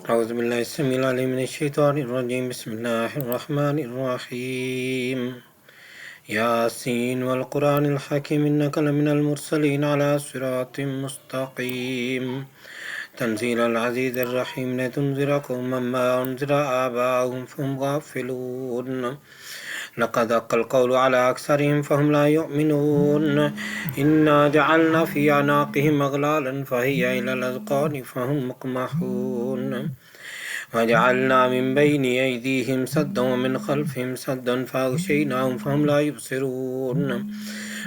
أعوذ بالله السميع العليم من الشيطان الرجيم. بسم الله الرحمن الرحيم. ياسين والقرآن الحكيم إنك لمن المرسلين على صراط مستقيم. تنزيل العزيز الرحيم لتنذر قوما ما أنذر آباؤهم فهم غافلون. لقد حق القول على أكثرهم فهم لا يؤمنون. إنا جعلنا في أعناقهم أغلالا فهي إلى الأذقان فهم مقمحون. وجعلنا من بين أيديهم سدا ومن خلفهم سدا فأغشيناهم فهم لا يبصرون.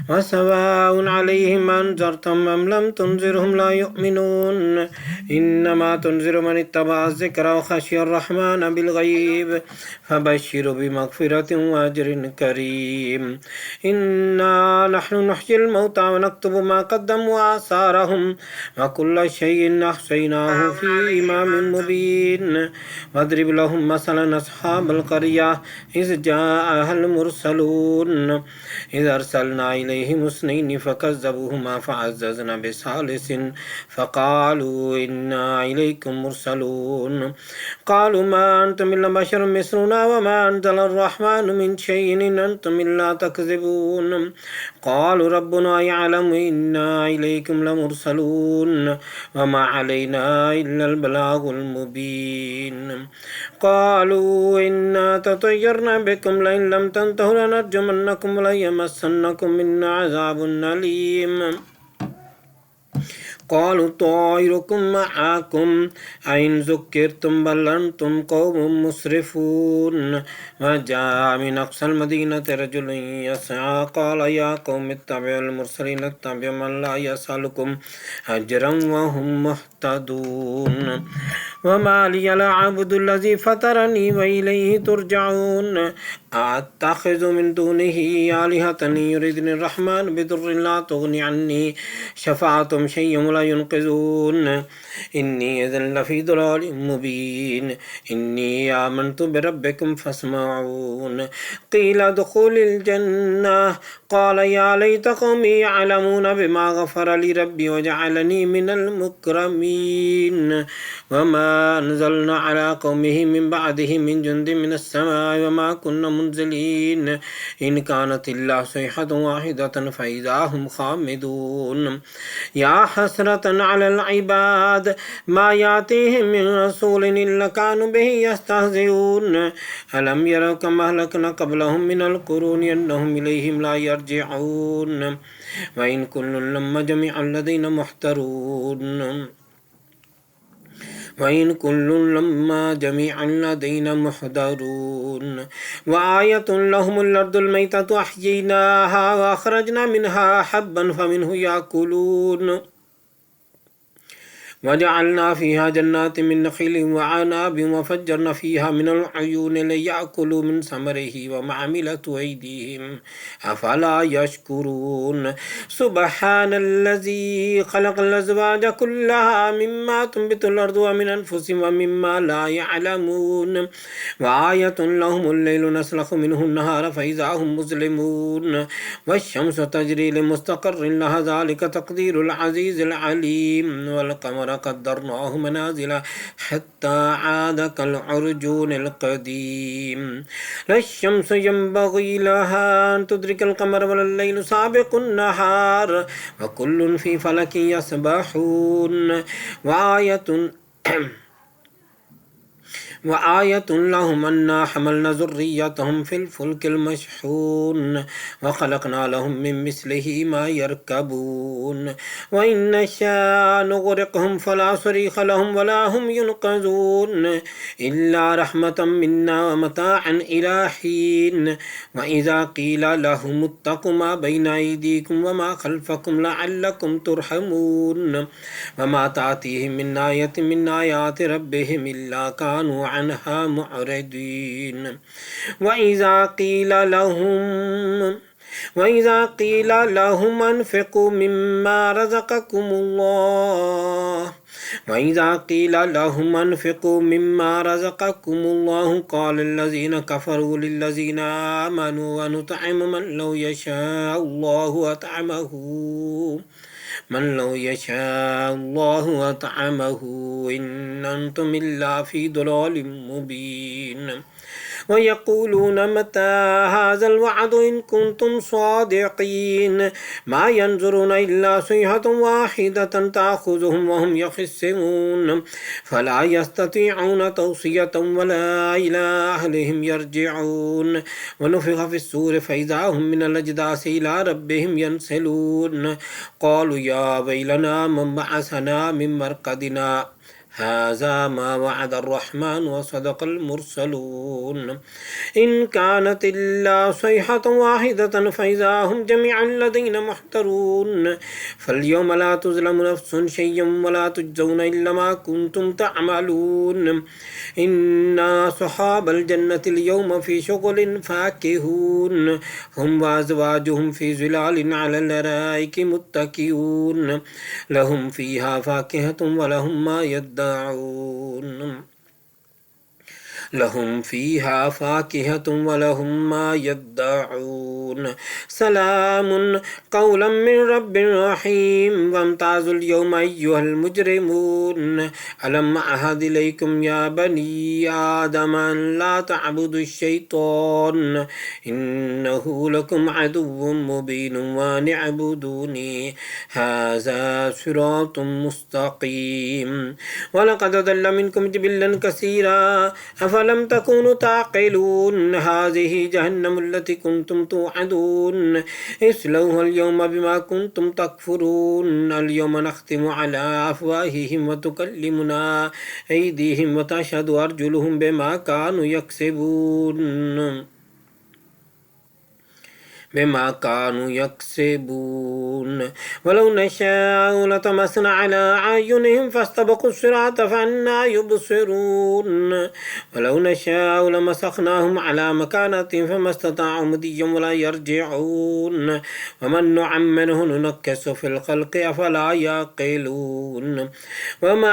وسواء عليهم أنذرتم أم لم تنذرهم لا يؤمنون. إنما تنذر من اتبع الذكر وخشي الرحمن بالغيب فبشر بمغفرة وأجر كريم. إنا نحن نحيي الموتى ونكتب ما قدموا وآثارهم وكل شيء أحصيناه في إمام مبين. واضرب لهم مثلا أصحاب القرية إذ جاءها المرسلون إذ أرسلنا إليهم اثنين فكذبوهما فعززنا بثالث فقالوا إنا إليكم مرسلون. قالوا ما أنتم إلا بشر مثلنا وما أنزل الرحمن من شيء إن أنتم إلا تكذبون. قالوا ربنا يعلم إنا إليكم لمرسلون وما علينا إلا البلاغ المبين. قالوا إنا تطيرنا بكم لئن لم تنتهوا لنرجمنكم وليمسنكم منا عذاب أليم. قالوا طائركم معكم أئن ذكرتم بل أنتم قوم مسرفون. وجاء من أقصى المدينة رجل يسعى قال يا قوم اتبعوا المرسلين اتبعوا من لا يسألكم أجرا وهم مهتدون. وما لي لا أعبد الذي فطرني وإليه ترجعون. أتخذ من دونه آلهة يردني الرحمن بضر لا تغني عني شفاعتهم شيئا ولا ينقذون. إني إذا لفي ضلال مبين. إني آمنت بربكم فاسمعون. قيل ادخل الجنة قال يا ليت قومي يعلمون بما غفر لي ربي وجعلني من المكرمين. وما أنزلنا على قومه من بعده من جند من السماء وما كنا منزلين. إن كانت إلا صيحة واحدة فإذا هم خامدون. يا حسرة على العباد ما يأتيهم من رسول إلا كانوا به يستهزئون. ألم يروا كما أهلكنا قبلهم من القرون أنهم إليهم لا يرجعون. وإن كل لما جميع الذين محترون. وإن كل لما جميعا لدينا محضرون. وآية لهم الأرض الميتة أحييناها وأخرجنا منها حبا فمنه يأكلون. وجعلنا فيها جنات من نخيل وعناب وفجرنا فيها من العيون ليأكلوا من ثمره وما عملت أيديهم أفلا يشكرون. سبحان الذي خلق الأزواج كلها مما تنبت الأرض ومن أنفسهم ومما لا يعلمون. وآية لهم الليل نسلخ منه النهار فإذا هم مظلمون. والشمس تجري لمستقر لها ذلك تقدير العزيز العليم. والقمر قدرناه منازل حتى عاد كالعرجون القديم. لا الشمس ينبغي لها أن تدرك القمر ولا الليل سابق النهار وكل في فلك يسبحون. وآية لهم أنا حملنا ذريتهم في الفلك المشحون وخلقنا لهم من مثله ما يركبون. وإن نشاء نغرقهم فلا صريخ لهم ولا هم ينقذون إلا رحمة منا ومتاعا إلى حين. وإذا قيل لهم اتقوا ما بين أيديكم وما خلفكم لعلكم ترحمون. وما تأتيهم من آية من آيات ربهم إلا كانوا عنها معرضين. وإذا قيل لهم أنفقوا مما رزقكم الله قال الذين كفروا للذين آمنوا ونطعم من لو يشاء الله أطعمه من لو يشاء الله أطعمه إن أنتم إلا في ضلال مبين ويقولون متى هذا الوعد إن كنتم صادقين ما ينظرون إلا صيحة واحدة تأخذهم وهم يخصمون فلا يستطيعون توصية ولا إلى أهلهم يرجعون ونفخ في الصور فإذا هم من الأجداث إلى ربهم ينسلون قالوا يا ويلنا من بعثنا من مرقدنا هذا ما وعد الرحمن وصدق المرسلون إن كانت إلا صيحة واحدة فإذا هم جميعا لدينا محضرون فاليوم لا تظلم نفس شيئا ولا تجزون إلا ما كنتم تعملون إن أصحاب الجنة اليوم في شغل فاكهون هم وأزواجهم في ظلال على الأرائك متكئون لهم فيها فاكهة ولهم ما يدعون لهم فيها فاكهة ولهم ما يدعون سلام قولا من رب رحيم وامتازوا اليوم أيها المجرمون ألم أعهد إليكم يا بني آدم أن لا تعبدوا الشيطان إنه لكم عدو مبين وأن اعبدوني هذا صراط مستقيم ولقد ضل منكم جبلا كثيرا أفلم تكونوا تعقلون هذه جهنم التي كنتم توعدون اصلوها اليوم بما كنتم تكفرون اليوم نختم على أفواههم وتكلمنا أيديهم وتشهد أرجلهم بما كانوا يكسبون ولو نشاء لطمسنا على أعينهم فاستبقوا الصراط فأنى يبصرون ولو نشاء لمسخناهم على مكانتهم فما استطاعوا مضيا ولا يرجعون ومن نعمره ننكس في الخلق أفلا يعقلون وما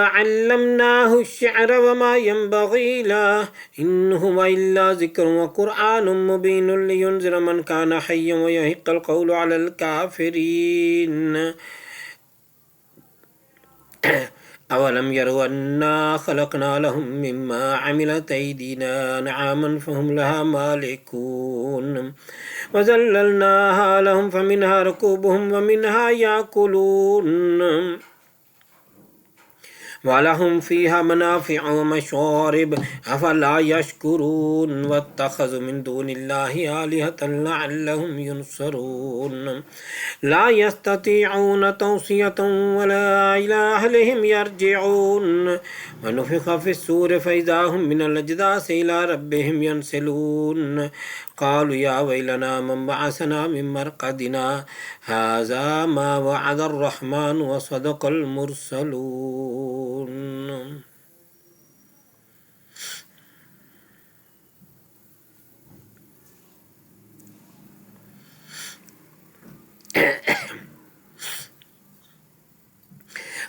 علمناه الشعر وما ينبغي له إن هو إلا ذكر وقرآن مبين لينذر من كان حيا ويحق القول على الكافرين أولم يروا أنا خلقنا لهم مما عملت أيدينا أنعاما فهم لها مالكون وذللناها لهم فمنها ركوبهم ومنها يأكلون ولهم فيها منافع ومشارب أفلا يشكرون واتخذوا من دون الله آلهة لعلهم ينصرون لا يستطيعون توصية ولا إلى أهلهم يرجعون ونفخ في الصور فإذا هم من الأجداث إلى ربهم ينسلون قالوا يا ويلنا من بعثنا من مرقدنا هذا ما وعد الرحمن وصدق المرسلون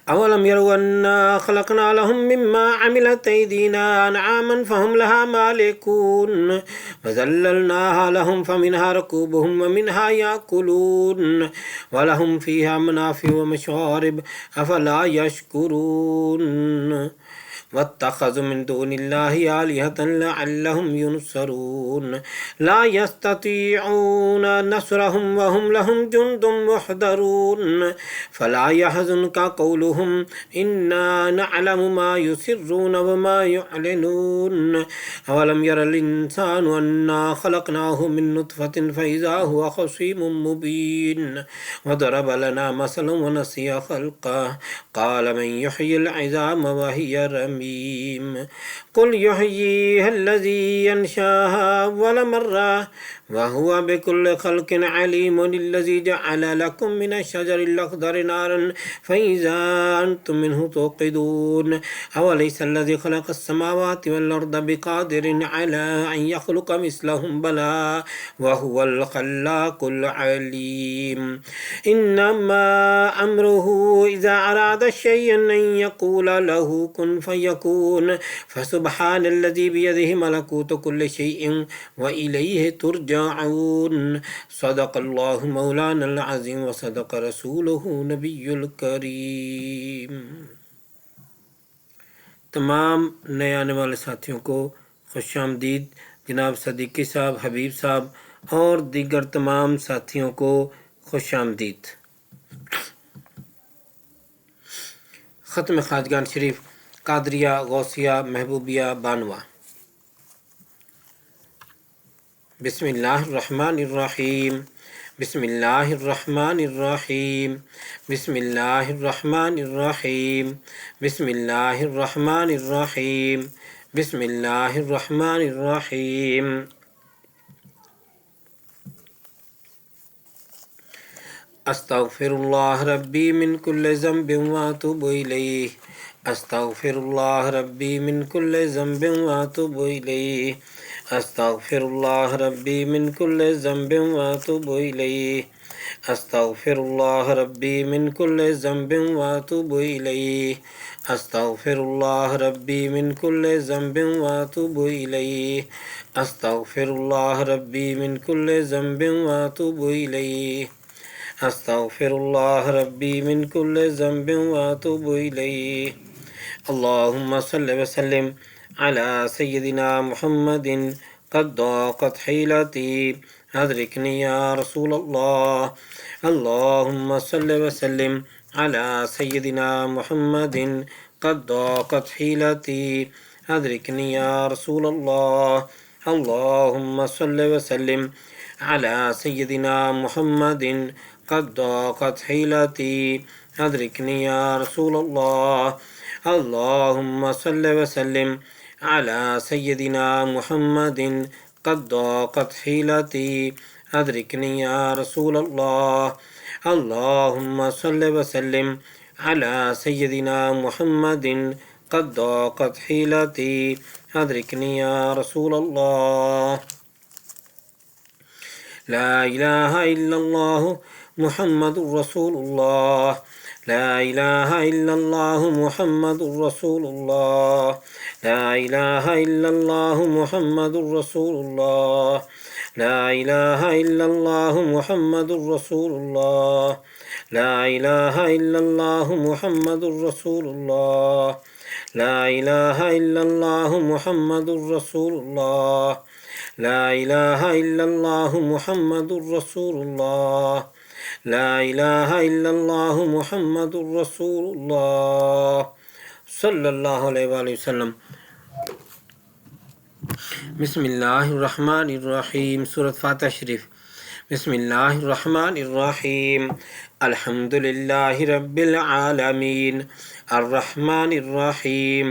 أولم يروا أنا خلقنا لهم مما عملت أيدينا أنعاما فهم لها مالكون وذللناها لهم فمنها ركوبهم ومنها يأكلون ولهم فيها منافع ومشارب أفلا يشكرون واتخذوا من دون الله آلهة لعلهم ينصرون لا يستطيعون نصرهم وهم لهم جند محضرون فلا يحزنك قولهم إنا نعلم ما يسرون وما يعلنون أولم ير الإنسان أنا خلقناه من نطفة فإذا هو خصيم مبين وضرب لنا مثلا ونسي خلقه قال من يحيي العظام وهي رميم قل يحييها الذي ينشاها أول مرة وهو بكل خلق عليم الذي جعل لكم من الشجر الأخضر نارا فإذا أنتم منه توقدون أوليس الذي خلق السماوات والأرض بقادر على أن يخلق مثلهم بلى وهو الخلاق العليم إنما أمره إذا أراد شيئا أن يقول له كن فيكون यकून फसुब्हानल्लज़ी बियदिहि मलकूतु कुल्लि शैइन व इलैहि तुरजऊन। सदक़ल्लाहु मौलानल अज़ीम व सदक़ रसूलुहु नबियुल करीम। तमाम नए आने वाले साथियों को खुशामदीद। जनाब सदीक़ी साहब, हबीब साहब और दीगर तमाम साथियों को खुशामदीद। ख़त्म ख़ाजगान शरीफ कादरिया गौसिया महबूबिया बानवा। बिस्मिल्लाहिर्रहमानिर्रहीम बिस्मिल्लाहिर्रहमानिर्रहीम बिस्मिल्लाहिर्रहमानिर्रहीम बिस्मिल्लाहिर्रहमानिर्रहीम बिस्मिल्लाहिर्रहमानिर्रहीम। अस्तग़फिरुल्लाह रब्बी मिन कुल्लि ज़ंबिन व अतूबु इलैहि। अस्तग़फिरुल्लाह रब्बी मिन कुल्लि ज़ंबिन व अतूबु इलैहि। अस्तग़फिरुल्लाह रब्बी मिन कुल्लि ज़ंबिन व अतूबु इलैहि। अस्तग़फिरुल्लाह रब्बी मिन कुल्लि ज़ंबिन व अतूबु इलैहि। अस्तग़फिरुल्लाह रब्बी मिन कुल्लि ज़ंबिन व अतूबु इलैहि। अस्तग़फिरुल्लाह रब्बी मिन कुल्लि ज़ंबिन व अतूबु इलैहि। अस्तग़फिरुल्लाह रब्बी मिन कुल्लि ज़ंबिन व अतूबु इलैहि। अल्लाहुम्मा सल्लि व सल्लिम अला सय्यिदिना मुहम्मदिन क़द ज़ाक़त हिलती अदरिकनी या रसूलल्लाह। अल्लाहुम्मा सल्लि व सल्लिम अला सय्यिदिना मुहम्मदिन क़द ज़ाक़त हिलती अदरिकनी या रसूलल्लाह। अल्लाहुम्मा सल्लि व सल्लिम अला सय्यिदिना मुहम्मदिन क़द ज़ाक़त हिलती अदरिकनी या रसूलल्लाह। अल्लाहुम्मा सल्लि व सल्लिम अला सय्यिदिना मुहम्मदिन क़द ज़ाक़त हिलती अदरिकनी या रसूलल्लाह। अल्लाहुम्मा सल्लि व सल्लिम अला सय्यिदिना मुहम्मदिन क़द ज़ाक़त हिलती अदरिकनी या रसूलल्लाह। ला इलाहा इल्लल्लाहु मुहम्मदुर रसूलुल्लाह। ला इलाहा इल्लल्लाहु मुहम्मदुर रसूलुल्लाह। ला इलाहा इल्लल्लाहु मुहम्मदुर रसूलुल्लाह। ला इलाहा इल्लल्लाहु मुहम्मदुर रसूलुल्लाह। ला इलाहा इल्लल्लाहु मुहम्मदुर रसूलुल्लाह। ला इलाहा इल्लल्लाहु मुहम्मदुर रसूलुल्लाह। ला इलाहा इल्लल्लाहु मुहम्मदुर रसूलुल्लाह। ला इलाहा इल्लल्लाहु मुहम्मदुर रसूलुल्लाह सल्लल्लाहु अलैहि वसल्लम। बिस्मिल्लाहिर्रहमानिर्रहीम। सूरत फातिहा शरीफ। बिस्मिल्लाहिर्रहमानिर्रहीम। अल्हम्दुलिल्लाहि रब्बिल आलमीन अर्रहमानिर्रहीम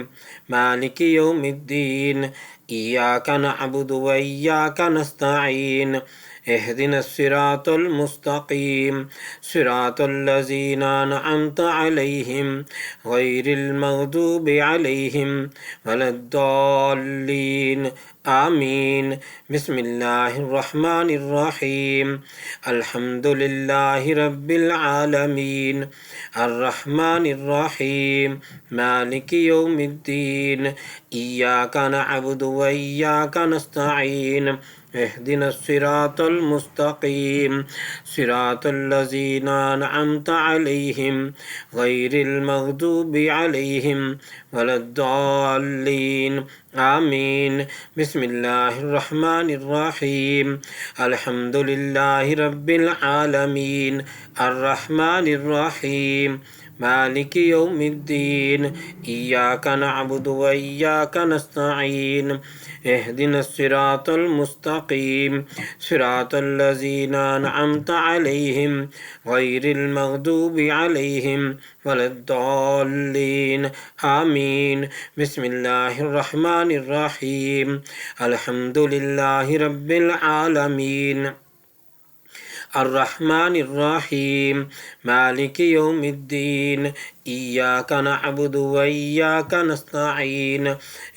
मालिकि यौमिद्दीन इय्याका नअबुदु व इय्याका नस्तईन इहदिनस सिरातल मुस्तकीम सिरातल लज़ीना अनअमता अलैहिम गैरिल मग़दूबि अलैहिम वलद्दाल्लीन आमीन। बिस्मिल्लाहिर्रहमानिर्रहीम। अल्हम्दुलिल्लाहि रब्बिल आलमीन अर्रहमानिर्रहीम मालिकि यौमिद्दीन इय्याका नअबुदु व इय्याका नस्तईन इहदिनस सिरातल मुस्तकीम सिरातल लज़ीना अनअमता अलैहिम गैरिल मग़दूबि अलैहिम वलद्दाल्लीन आमीन। बिस्मिल्लाहिर्रहमानिर्रहीम। अल्हम्दुलिल्लाहि रब्बिल आलमीन अर्रहमानिर्रहीम मालिकि यौमिद्दीन इय्याका नअबुदु व इय्याका नस्तईन इहदिनस सिरातल मुस्तकीम सिरातल लज़ीना अनअमता अलैहिम गैरिल मग़दूबि अलैहिम वलद्दाल्लीन आमीन। बिस्मिल्लाहिर्रहमानिर्रहीम। अल्हम्दुलिल्लाहि रब्बिल आलमीन अर्रहमानिर रहीम मालिकि यौमिद्दीन इय्याका नअबुदु व इय्याका नस्तईन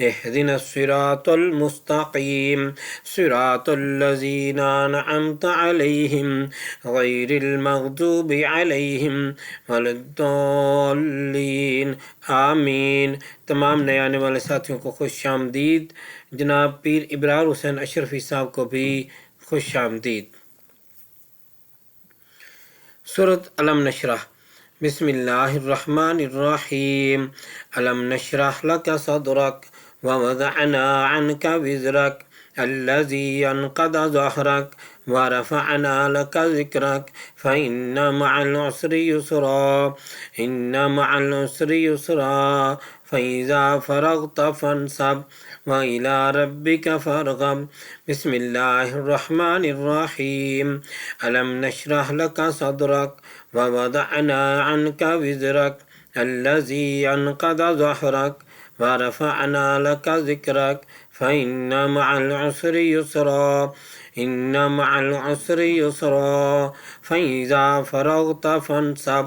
इहदिनस सिरातल मुस्तकीम सिरातल लज़ीना अनअमता अलैहिम गैरिल मग़दूबि अलैहिम वलद्दाल्लीन आमीन। तमाम नए आने वाले साथियों को खुश आमदीद। जनाब पीर इब्रार हुसैन अशरफी साहब को भी खुश आमदीद। सूरत अलम नशरह। बिस्मिल्लाहिर्रहमानिर्रहीम। अलम नशरह लका सदरक व वज़अना अन्का विज़रक अल्लज़ी अनक़द ज़हरक व रफ़अना लका ज़िक्रक फ़इन्न मअल उसरि युस्रा इन्न मअल उसरि युस्रा फ़इज़ा फ़रग़त फ़ंसब व इला रब्बिका फ़रग़ब। बिस्मिल्लाहिर्रहमानिर्रहीम। अलम नशरह लका सदरक व वज़अना अन्का विज़रक अल्लज़ी अनक़द ज़हरक व रफ़अना लका ज़िक्रक फ़इन्न मअल उसरि युस्रा इन्न मअल उसरि युस्रा फ़इज़ा फ़रग़त फ़ंसब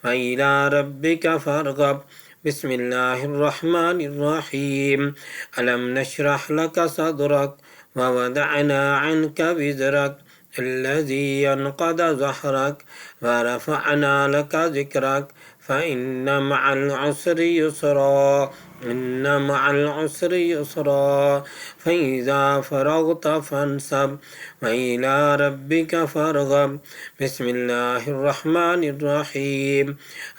व इला रब्बिका फ़रग़ब। बिस्मिल्लाहिर्रहमानिर्रहीम। अलम नशरह लका सदरक व वज़अना अन्का विज़रक अल्लज़ी अनक़द ज़हरक व रफ़अना लका ज़िक्रक फ़इन्न मअल उसरि युस्रा इन्न मअल उसरि युस्रा फ़इज़ा फ़रग़त फ़ंसब व इला रब्बिका फ़रग़ब। बिस्मिल्लाहिर्रहमानिर्रहीम।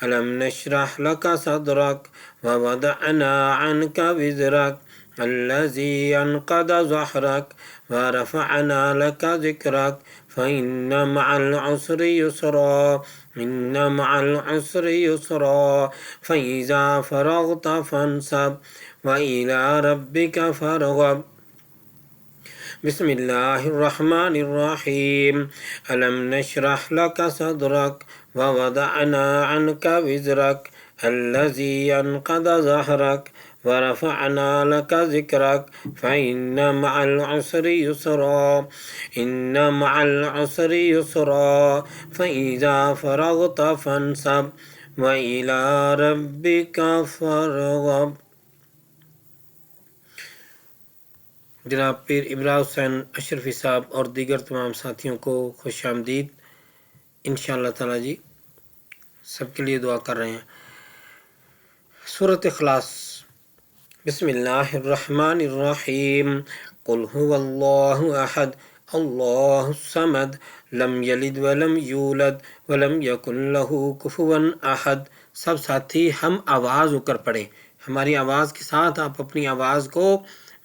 अलम नशरह लका सदरक व वज़अना अन्का विज़रक अल्लज़ी अनक़द ज़हरक व रफ़अना लका ज़िक्रक फ़इन्न मअल उसरि युस्रा इन्न मअल उसरि युस्रा फ़इज़ा फ़रग़त फ़ंसब व इला रब्बिका फ़रग़ब। बिस्मिल्लाहिर्रहमानिर्रहीम। अलम नशरह लका सदरक व वज़अना अन्का विज़रक अल्लज़ी अनक़द ज़हरक व रफ़अना लका ज़िक्रक फ़इन्न मअल उसरि युस्रा इन्न मअल उसरि युस्रा फ़इज़ा फ़रग़त फ़ंसब व इला रब्बिका फ़रग़ब। जनाब पीर इब्रार हुसैन अशरफी साहब और दीगर तमाम साथियों को खुश आमदीद। इंशाअल्लाह ताला जी सबके लिए दुआ कर रहे हैं। सूरत इखलास। बिस्मिल्लाहिर्रहमानिर्रहीम। कुल हुवल्लाहु अहद अल्लाहुस समद लम यलिद वलम यूलद वलम यकुन लहू कुफुवन अहद। सब साथी हम आवाज़ होकर पढ़ें। हमारी आवाज़ के साथ आप अपनी आवाज़ को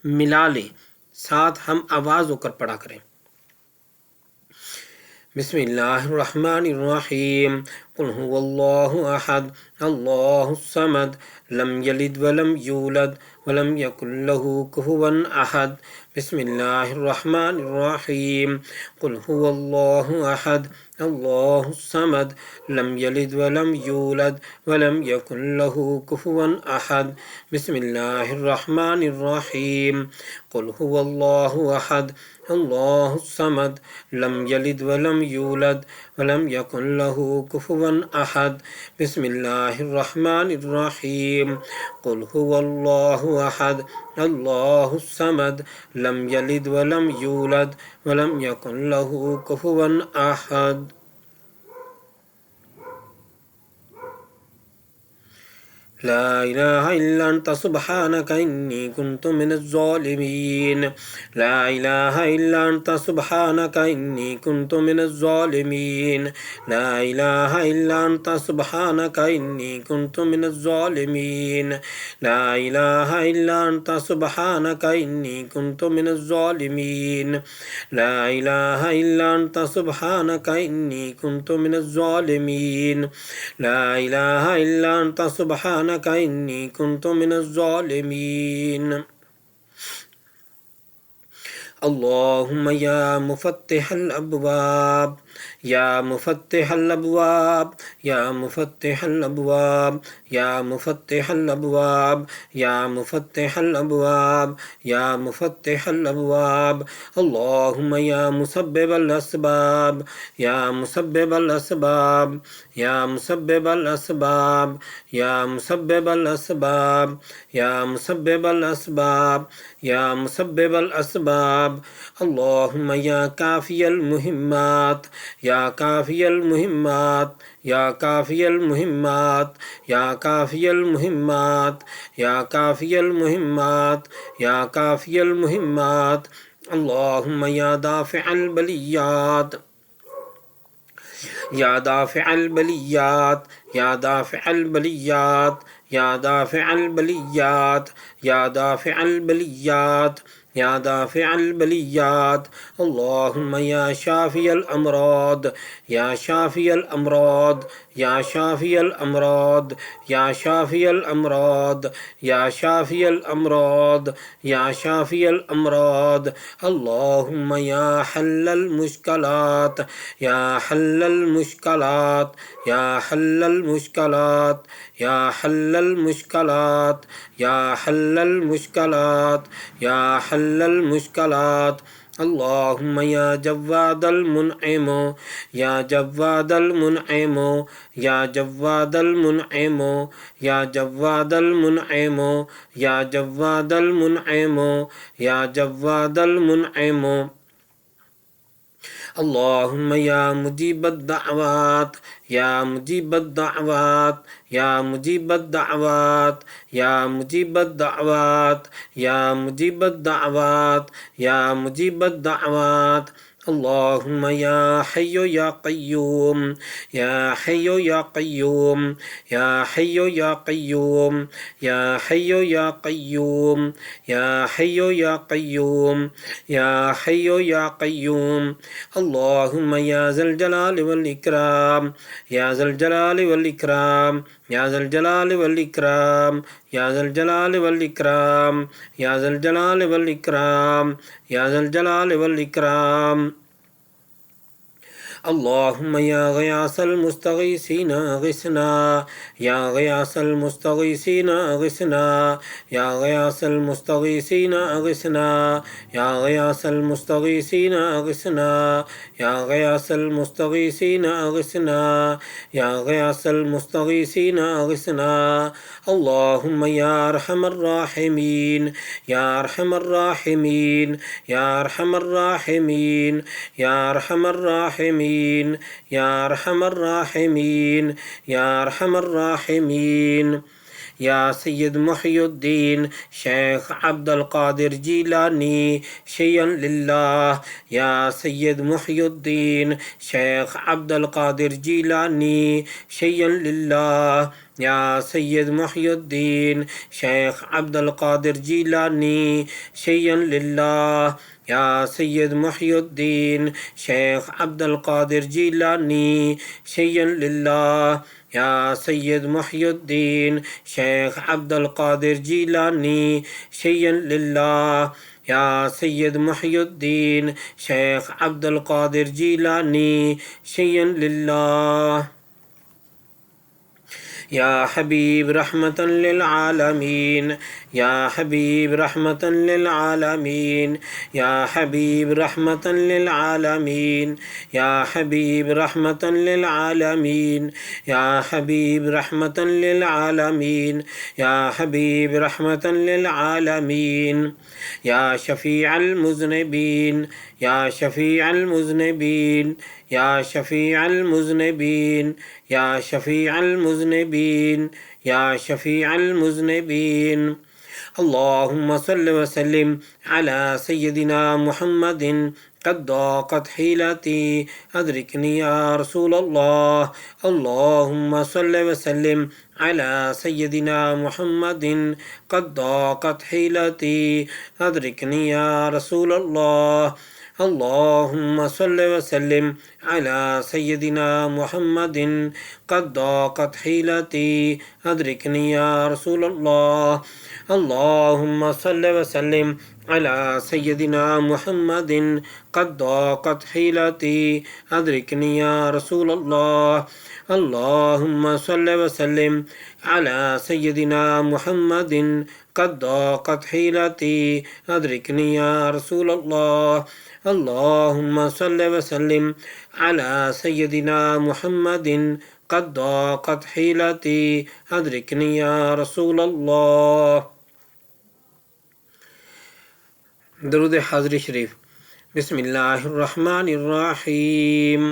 मिला लें, साथ हम आवाज़ होकर पढ़ा करें। बिस्मिल्लाहिर्रहमानिर्रहीम। कुल हुवल्लाहु अहद अल्लाहुस समद लम यलिद वलम यूलद वलम यकुन लहू कुफुवन अहद। बिस्मिल्लाहिर्रहमानिर्रहीम। कुल हुवल्लाहु अहद अल्लाहुस समद लम यलिद वलम यूलद वलम यकुन लहू कुफुवन अहद। बिस्मिल्लाहिर्रहमानिर्रहीम। कुल हुवल्लाहु अहद अल्लाहुस समद लम यलिद वलम यूलद वलम यकुन लहू कुफुवन अहद। बिस्मिल्लाहिर्रहमानिर्रहीम। कुल हुवल्लाहु अहद अल्लाहुस समद लम यलिद वलम यूलद वलम यकुन लहू कुफुवन अहद। ला इलाहा इल्ला अंता सुब्हानका इन्नी कुन्तु मिनज़ ज़ालिमीन। ला इलाहा इल्ला अंता सुब्हानका इन्नी कुन्तु मिनज़ ज़ालिमीन। ला इलाहा इल्ला अंता सुब्हानका इन्नी कुन्तु मिनज़ ज़ालिमीन। ला इलाहा इल्ला अंता सुब्हानका इन्नी कुन्तु मिनज़ ज़ालिमीन। ला इलाहा इल्ला अंता सुब्हानका इन्नी कुन्तु मिनज़ ज़ालिमीन। ला इलाहा इल्ला अंता सुब्हानका इन्नी कुन्तु मिनज़ ज़ालिमीन। अल्लाहुम्मा या मुफ़त्तिहल अब्वाब या मुफत्तिहल अबवाब या मुफत्तिहल अबवाब या मुफत्तिहल अबवाब या मुफत्तिहल अबवाब या मुफत्तिहल अबवाब। अल्लाहुम्मा या मुसब्बिबल असबाब या मुसब्बिबल असबाब या मुसब्बिबल असबाब या मुसब्बिबल असबाब या मुसब्बिबल असबाब या मुसब्बिबल असबाब। अल्लाहुम्मा या काफियल मुहिम्मात या काफियल मुहिम्मात या काफियल मुहिम्मात या काफियल मुहिम्मात या काफियल मुहिम्मात या काफियल मुहिम्मात। अल्लाहुम्मा या दाफ़िअल बलियात या दाफ़िअल बलियात या दाफ़िअल बलियात या दाफ़िअल बलियात या दाफ़िअल बलियात या दाफ़िअल बलियात। अल्लाहुम्मा या शाफ़ियल अमराद या शाफ़ियल अमराद या शाफ़ियल अमराद या शाफ़ियल अमराद या शाफ़ियल अमराद या शाफ़ियल अमराद। अल्लाहुम्मा या हल्लल मुश्किलात या हल्लल मुश्किलात या हल्लल मुश्किलात या हल्लल मुश्किलात या हल्लल मुश्किलात या हल्लल मुश्किलात। अल्लाहुम्मा या जव्वादल मुनइम या जव्वादल मुनइम या जव्वादल मुनइम या जव्वादल मुनइम या जव्वादल मुनइम या जव्वादल मुनइम। अल्लाहुम्मा या मुजीबद दाअवात या मुजीबद दाअवात या मुजीबद दाअवात या मुजीबद दाअवात या मुजीबद दाअवात या मुजीबद दाअवात। अल्लाहुम्मा या हय्यु या क़य्यूम या हय्यु या क़य्यूम या हय्यु या क़य्यूम या हय्यु या क़य्यूम या हय्यु या क़य्यूम या हय्यु या क़य्यूम। अल्लाहुम्मा या ज़ल जलाल वल इकराम या ज़ल जलाल वल इकराम या ज़ल जलाल वल इकराम या ज़ल जलाल वल इकराम या ज़ल जलाल वल इकराम या ज़ल जलाल वल इकराम। अल्लाहुम्मा या ग़ियासल मुस्तग़ीसीन अग़िसना या ग़ियासल मुस्तग़ीसीन अग़िसना या ग़ियासल मुस्तग़ीसीन अग़िसना या ग़ियासल मुस्तग़ीसीन अग़िसना या ग़ियासल मुस्तग़ीसीन अग़िसना या ग़ियासल मुस्तग़ीसीन अग़िसना। अल्लाहुम्मा या अरहमर राहिमीन या अरहमर राहिमीन या अरहमर राहिमीन या अरहमर राहिमीन या अरहमर राहिमीन या अरहमर राहिमीन। या सय्यद मुहियुद्दीन शेख अब्दुल क़ादिर जीलानी शय्यन लिल्लाह या सय्यद मुहियुद्दीन शेख अब्दुल क़ादिर जीलानी शय्यन लिल्लाह या सय्यद मुहियुद्दीन शेख अब्दुल क़ादिर जीलानी शय्यन लिल्लाह या सय्यद मुहियुद्दीन शेख अब्दुल क़ादिर जीलानी शय्यन लिल्लाह या सय्यद मुहियुद्दीन शेख अब्दुल क़ादिर जीलानी शय्यन लिल्लाह या सय्यद मुहियुद्दीन शेख अब्दुल क़ादिर जीलानी शय्यन लिल्लाह। या हबीब रहमतन लिल आलमीन या हबीब रहमतन लिल आलमीन या हबीब रहमतन लिल आलमीन या हबीब रहमतन लिल आलमीन या हबीब रहमतन लिल आलमीन या हबीब रहमतन लिल आलमीन। या शफ़ीअल मुज़निबीन या शफ़ीअल मुज़निबीन या शफ़ीअल मुज़निबीन या शफ़ीअल मुज़निबीन या शफ़ीअल मुज़निबीन। अल्लाहुम्मा सल्लि व सल्लिम अला सय्यदिना मुहम्मदिन क़द ज़ाक़त हीलती अदरिकनी या रसूलल्लाह। अल्लाहुम्मा सल्लि व सल्लिम अला सय्यदिना मुहम्मदिन क़द ज़ाक़त हीलती अदरिकनी या रसूलल्लाह। अल्लाहुम्मा सल्लि व सल्लिम अला सय्यदिना मुहम्मदिन क़द ज़ाक़त हीलती अदरिकनी या रसूलल्लाह। अल्लाहुम्मा सल्लि व सल्लिम अला सय्यदिना मुहम्मदिन क़द ज़ाक़त हीलती अदरिकनी या रसूलल्लाह। अल्लाहुम्मा सल्लि व सल्लिम अला सय्यदिना मुहम्मदिन क़द ज़ाक़त हीलती अदरिकनी या रसूलल्लाह। अल्लाहुम्मा सल्लि व सल्लिम अला सय्यदिना मुहम्मदिन क़द ज़ाक़त हीलती अदरिकनी या रसूलल्लाह। दरूद हाज़िरी शरीफ। बिस्मिल्लाहिर्रहमानिर्रहीम।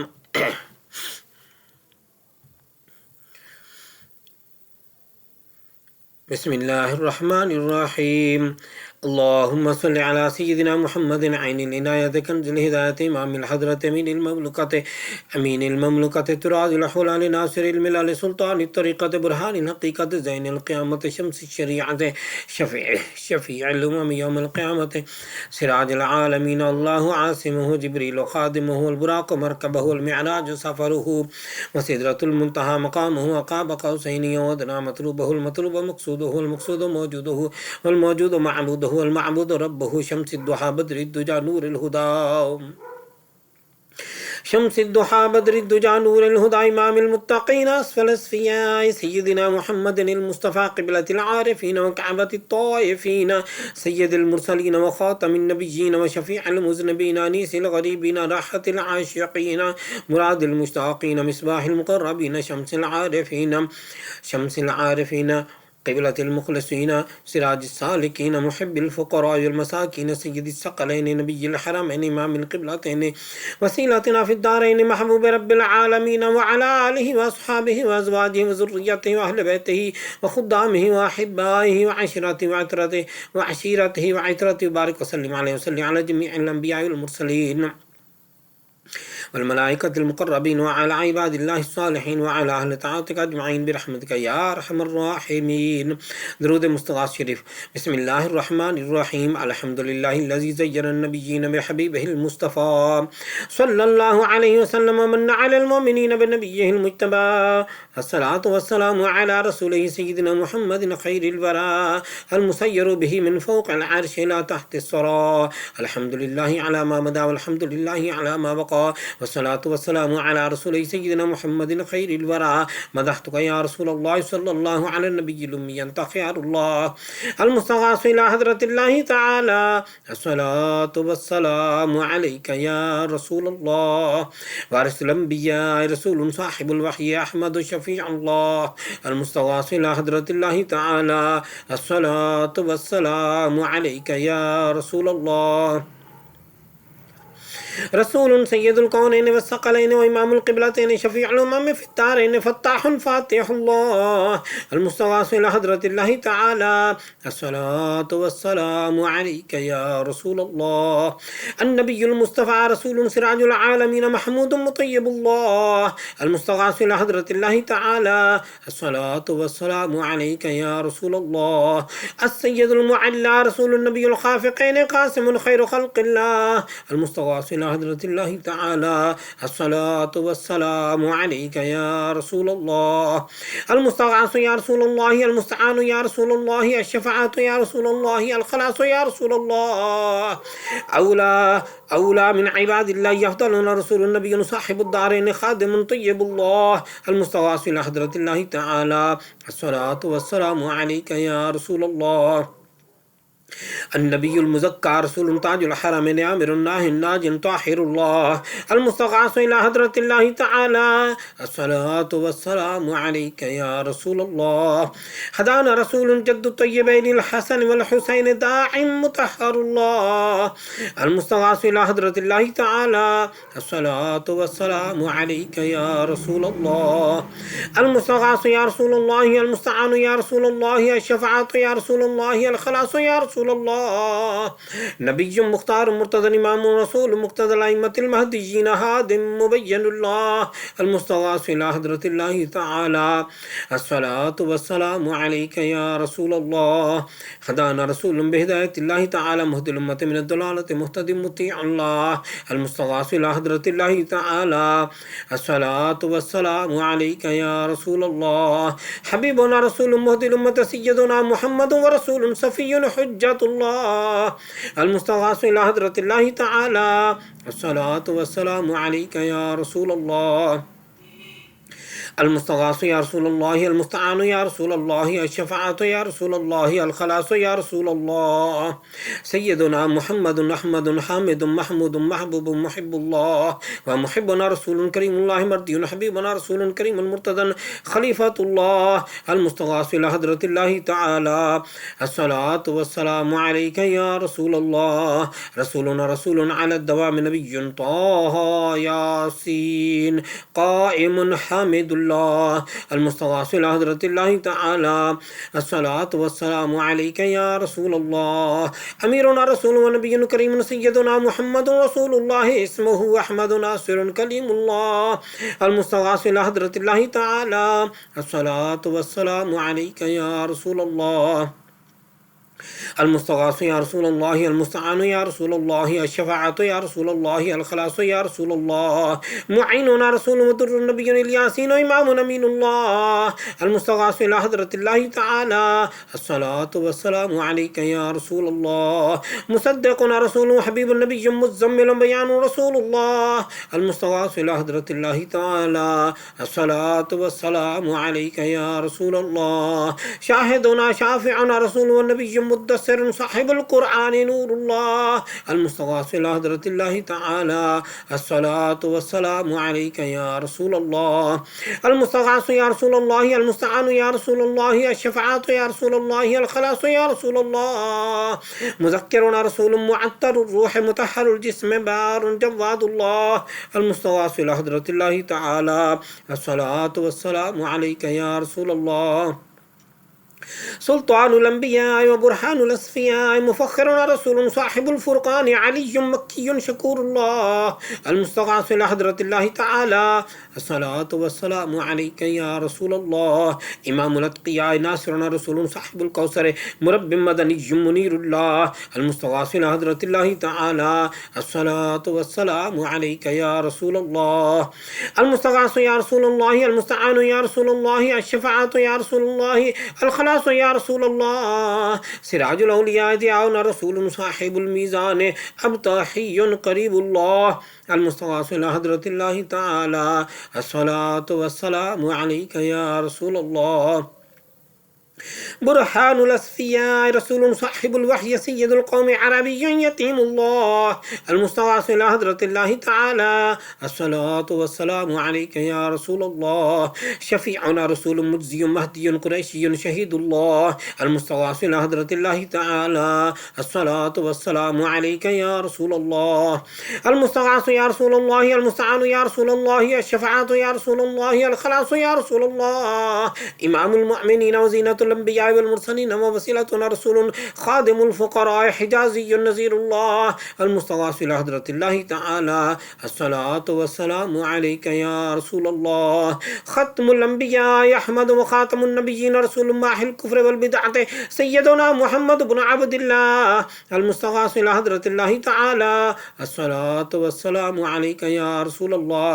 बिस्मिल्लाहिर्रहमानिर्रहीम। अल्लाहुम्मा सल्लि अला सय्यिदिना मुहम्मदिन ऐनिल इनायत कंज़िल हिदायत इमामिल हज़रत अमीनिल ममलकत तुराजुल हुलाल नासिरिल मिलल सुल्तानित तरीक़त बुरहानिल हक़ीक़त ज़ैनिल क़ियामत शम्सिश शरीअत शफ़ीइल उम्म यौमिल क़ियामत सिराजुल आलमीन अल्लाहु आसिमुहु जिब्रील ख़ादिमुहु वल बुराक़ मरकबुहु वल मिअराज सफ़रुहु व सिदरतुल मुंतहा मक़ामुहु व क़ाब क़ौसैनि व अदना मतलूबुहुल मतलूब मक़सूदुहु वल मक़सूद मौजूदुहु वल मौजूद मअबूदुहु वल मअबूद रब्बुहु शम्सिद्दुहा बद्रिद्दुजा नूरिल हुदा शम्सिद्दुहा बद्रिद्दुजा नूरिल हुदा इमामिल मुत्तक़ीन अस्फ़ल अस्फ़ियाइ सय्यिदिना मुहम्मदिनिल मुस्तफ़ा क़िबलतिल आरिफ़ीन व कअबतित ताइफ़ीन सय्यिदिल मुरसलीन व ख़ातमिन नबिय्यीन व शफ़ीअल मुज़निबीन अनीसिल ग़रीबीन राहतिल आशिक़ीन मुरादिल मुश्ताक़ीन मिस्बाहिल मुक़र्रबीन शम्सिल आरिफ़ीन क़िबलतिल मुख़लिसीन सिराजिस सालिकीन मुहिब्बिल फ़ुक़राइ वल मसाकीन सय्यिदिस सक़लैन नबिय्यिल हरमैन इमामिल क़िबलतैन वसीलतिना फ़िद दारैन महबूब रब्बिल आलमीन व अला आलिहि व अस्हाबिहि व अज़वाजिहि व ज़ुर्रिय्यतिहि व अहलि बैतिहि व ख़ुद्दामिहि व अहिब्बाइहि व अशीरतिहि व इत्रतिहि व बारिक व सल्लिम अलैहि व सल्लिम अला जमीइल अंबियाइ वल मुरसलीन वल मलाइकतिल मुक़र्रबीन व अला इबादिल्लाहिस सालिहीन व अला अहलि ताअतिका अजमईन बिरहमतिका या अरहमर राहिमीन। दरूद मुस्तग़ास शरीफ। बिस्मिल्लाहिर्रहमानिर्रहीम। अल्हम्दुलिल्लाहिल्लज़ी ज़य्यनन नबिय्यीन बिहबीबिहिल मुस्तफ़ा सल्लल्लाहु अलैहि वसल्लम व मन्ना अलल मुमिनीन बिनबिय्यिहिल मुज्तबा। अस्सलातु वस्सलामु अला रसूलिहि सय्यिदिना मुहम्मदिन खैरिल वरा अल मुसय्यरु बिहि मिन फ़ौक़िल अर्शि इला तहतिस सरा। अल्हम्दुलिल्लाहि अला मा बदा वल्हम्दुलिल्लाहि अला मा बक़ा वस्सलातु वस्सलामु अला रसूलिहि सय्यिदिना मुहम्मदिन खैरिल वरा मदहतुका या रसूलल्लाह सल्लल्लाहु अला नबिय्यिल उम्मी अंता ख़ियारुल्लाह अल मुस्तग़ास इला हज़रतिल्लाहि तआला अस्सलातु वस्सलामु अलैका या रसूलल्लाह वारिसुल अंबिया रसूलुन साहिबुल वही अहमदु शफ़ीउल्लाह अल मुस्तग़ास इला हज़रतिल्लाहि तआला अस्सलातु वस्सलामु अलैका या रसूलल्लाह रसूलुन सय्यदुल कौनैन वस्सक़लैन व इमामुल क़िबलतैन शफ़ीउल उम्म फ़िद दारैन फ़त्ताहुन फ़ातिहुल्लाह अल मुस्तग़ास इला हज़रतिल्लाहि तआला अस्सलातु वस्सलामु अलैका या रसूलल्लाह अन्नबियुल मुस्तफ़ा रसूलुन सिराजुल आलमीन महमूदुम मुतय्यिबुल्लाह अल मुस्तग़ास इला हज़रतिल्लाहि तआला अस्सलातु वस्सलामु अलैका या रसूलल्लाह अस्सय्यदुल मुअल्ला रसूलुन नबियुल ख़ाफ़िक़ैन क़ासिमुल खैरु ख़ल्क़िल्लाह अल मुस्तग़ास इला हज़रतिल्लाहि तआला अस्सलातु वस्सलामु अलैका या रसूलल्लाह अल मुस्तग़ास या रसूलल्लाह अल मुस्तआनु या रसूलल्लाह अश्शफ़ाअतु या रसूलल्लाह अल ख़लासु या रसूलल्लाह औला मिन इबादिल्लाहि अफ़ज़लुन रसूलुन नबियुन साहिबुद दारैन ख़ादिमुन तय्यिबुल्लाह अल मुस्तग़ास इला हज़रतिल्लाहि तआला अस्सलातु वस्सलामु अलैका या रसूलल्लाह अन्नबियुल मुज़क्का रसूलुन ताजुल हरमैन आमिरुन नाहिन नाजिन ताहिरुल्लाह अल मुस्तग़ास इला हज़रतिल्लाहि तआला अस्सलातु वस्सलामु अलैका या रसूलल्लाह हदाना रसूलुन जद्दुत तय्यबैनिल हसन वल हुसैन दाइम मुतहहरुल्लाह अल मुस्तग़ास इला हज़रतिल्लाहि तआला अस्सलातु वस्सलामु अलैका या रसूलल्लाह अल मुस्तग़ास या रसूलल्लाह अल मुस्तआनु या रसूलल्लाह अश्शफ़ाअतु या रसूलल्लाह अल ख़लासु या नबियुम मुख्तार मुर्तज़न इमाम रसूल मुक़्तदल अइम्मतिल महदिय्यीन हादिम मुबय्यनुल्लाह अल मुस्तग़ास इला हज़रतिल्लाहि तआला अस्सलातु वस्सलामु अलैका या रसूलल्लाह हदाना रसूलुन बिहिदायतिल्लाहि तआला मुहदिल उम्मति मिनद दलालति मुहतदिम मुतीअल्लाह अल मुस्तग़ास इला हज़रतिल्लाहि तआला अस्सलातु वस्सलामु अलैका या रसूलल्लाह हबीबुना रसूलुन मुहदिल उम्मति सय्यदुना मुहम्मदुन व रसूलुन सफ़ियुन हुज्जत हुज्जतुल्लाह अल-मुस्तग़ास इला हज़रतिल्लाहि तआला अस्सलातु वस्सलामु अलैका या रसूलल्लाह अल-मुस्तग़ास या रसूलल्लाह अल-मुस्तआन या रसूलल्लाह अश-शफ़ाअत या रसूलल्लाह अल-खलास या रसूलल्लाह सय्यदुना मुहम्मदुन अहमदुन हामिदुन महमूदुन महबूबुन मुहिब्बुल्लाह व मुहिब्बुना रसूलुन करीमुल्लाह मर्दियुन हबीबुना रसूलुन करीमुन मुर्तदन खलीफतुल्लाह अल-मुस्तग़ास इला हज़रतिल्लाहि तआला अस्सलातु वस्सलामु अलैका या रसूलल्लाह रसूलुन अला दवाम नबियुन ताहा यासीन क़ाइमुन हामिदुल्लाह अल-मुस्तग़ास इला हज़रतिल्लाहि तआला अस्सलातु वस्सलामु अलैका या रसूलल्लाह अमीरुना रसूलुन व नबियुन करीमुन सय्यदुना मुहम्मदुन रसूलुल्लाह इस्मुहु अहमदुन नासिरुन कलीमुल्लाह अल-मुस्तग़ास इला हज़रतिल्लाहि तआला अस्सलातु वस्सलामु अलैका या रसूलल्लाह अल-मुस्तग़ास या रसूलल्लाह अल-मुस्तआन या रसूलल्लाह अश-शफ़ाअत या रसूलल्लाह अल-खलास या रसूलल्लाह मुईनुना रसूलुन व दुर्रुन नबियुन इल्यासीन व इमामुन अमीनुल्लाह अल-मुस्तग़ास इला हज़रतिल्लाहि तआला अस्सलातु वस्सलामु अलैका या रसूलल्लाह मुसद्दिक़ुन रसूलुन हबीबुन नबियुन मुज़म्मिलुन बयानुन रसूलुल्लाह अल-मुस्तग़ास इला हज़रतिल्लाहि तआला अस्सलातु वस्सलामु अलैका या रसूलल्लाह शाहिदुना शाफ़िउना रसूलुन व नबियुन मुद्दस्सिरुन साहिबुल कुरआन नूरुल्लाह अल-मुस्तग़ास इला हज़रतिल्लाहि तआला अस्सलातु वस्सलामु अलैका या रसूलल्लाह अल-मुस्तग़ास या रसूलल्लाह अल-मुस्तआन या रसूलल्लाह अश-शफ़ाअत या रसूलल्लाह अल-खलास या रसूलल्लाह मुज़क्किरुना रसूलुन मुअत्तरुर रूह मुतहहरुल जिस्म बारुन जवादुल्लाह अल-मुस्तग़ास इला हज़रतिल्लाहि तआला अस्सलातु वस्सलामु अलैका या रसूलल्लाह सुल्तानुल अंबिया व बुरहानुल अस्फिया मुफ़ख्खिरुन रसूलुन साहिबुल फुरक़ान अलियुम मक्कियुन शकूरुल्लाह अल-मुस्तग़ास इला हज़रतिल्लाहि तआला अस्सलातु वस्सलामु अलैका या रसूलल्लाह इमामुल अत्क़िया नासिरुन रसूलुन साहिबुल कौसर मुरब्बिम मदनियुम मुनीरुल्लाह अल-मुस्तग़ास इला हज़रतिल्लाहि तआला अस्सलातु वस्सलामु अलैका या रसूलल्लाह अल-मुस्तग़ास या रसूलल्लाह अल-मुस्तआन या रसूलल्लाह अश-शफ़ाअत या रसूलल्लाह अल-खलास या रसूलल्लाह सिराजुल औलिया दियाउन रसूलुन साहिबुल मीज़ान अबताहियुन करीबुल्लाह अल-मुस्तग़ास इला हज़रतिल्लाहि तआला अस्सलातु वस्सलामु अलैका या रसूलल्लाह बुरहानुल अस्फिया रसूलुन साहिबुल वह्य सय्यदुल कौम अरबियुन यतीमुल्लाह अल-मुस्तग़ास इला हज़रतिल्लाहि तआला अस्सलातु वस्सलामु अलैका या रसूलल्लाह शफ़ीउना रसूलुन मुज्ज़ियुन महदियुन कुरैशियुन शहीदुल्लाह अल-मुस्तग़ास इला हज़रतिल्लाहि तआला अस्सलातु वस्सलामु अलैका या रसूलल्लाह अल-मुस्तग़ास या रसूलल्लाह अल-मुस्तआन या रसूलल्लाह अश-शफ़ाअत या रसूलल्लाह अल-खलास या रसूलल्लाह इमामुल मुअमिनीन व ज़ीनतुल अंबिया वल मुरसलीन व वसीलतुना रसूलुन खादिमुल फुक़रा हिजाज़ियुन नज़ीरुल्लाह अल-मुस्तग़ास इला हज़रतिल्लाहि तआला अस्सलातु वस्सलामु अलैका या रसूलल्लाह ख़त्मुल अंबिया अहमद व ख़ातमुन नबिय्यीन रसूलुन माहिल कुफ्र वल बिदअत सय्यदुना मुहम्मद इब्न अब्दिल्लाह अल-मुस्तग़ास इला हज़रतिल्लाहि तआला अस्सलातु वस्सलामु अलैका या रसूलल्लाह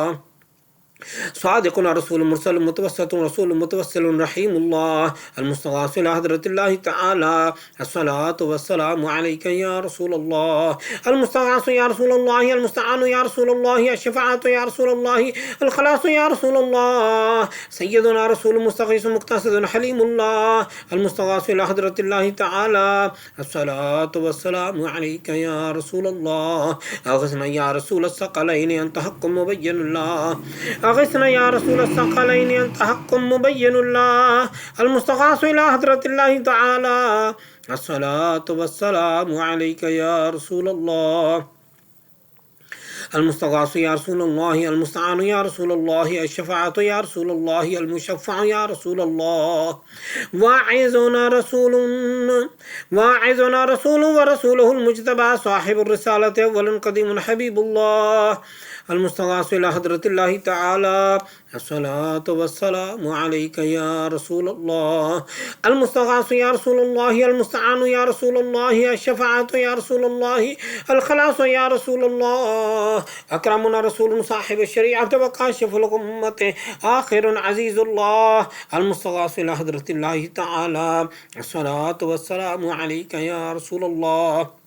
स्वादिकुन रसूल मुरसल मुतवस्सितुन रसूल मुतवस्सिलुन रहीमुल्लाह अल-मुस्तग़ास इला हज़रतिल्लाहि तआला अस्सलातु वस्सलामु अलैका या रसूलल्लाह अल-मुस्तग़ास या रसूलल्लाह अल-मुस्तआन या रसूलल्लाह अश-शफ़ाअत या रसूलल्लाह अल-खलास या रसूलल्लाह सय्यदुना रसूल मुस्तग़ीस मुक़्तसिदुन हलीमुल्लाह अल-मुस्तग़ास इला हज़रतिल्लाहि तआला अस्सलातु वस्सलामु अलैका या रसूलल्लाह अग़िस्ना या रसूल अस्सक़लैन अंत हक़्क़ुम मुबय्यनुल्लाह अग़िस्ना या रसूल अस्सक़लैन अंत हक़्क़ुम मुबय्यनुल्लाह अल-मुस्तग़ास इला हज़रतिल्लाहि तआला अस्सलातु वस्सलामु अलैका या रसूलल्लाह अल-मुस्तग़ास या रसूलल्लाह अल-मुस्तआन या रसूलल्लाह अश-शफ़ाअत या रसूलल्लाह अल-मुशफ़्फ़अ या रसूलल्लाह वाइज़ुना रसूलुन व रसूलुहुल मुज्तबा साहिबुर रिसालति अव्वलुन क़दीमुन हबीबुल्लाह المستغاث إلى حضرة الله تعالى الصلاة والسلام عليك يا رسول الله. المستغاث يا رسول الله، المستعان يا رسول الله، الشفاعة يا رسول الله، الخلاص يا رسول الله. أكرمنا رسول صاحب الشريعة وكاشف الأمة آخر عزيز الله. المستغاث إلى حضرة الله تعالى الصلاة والسلام عليك يا رسول الله.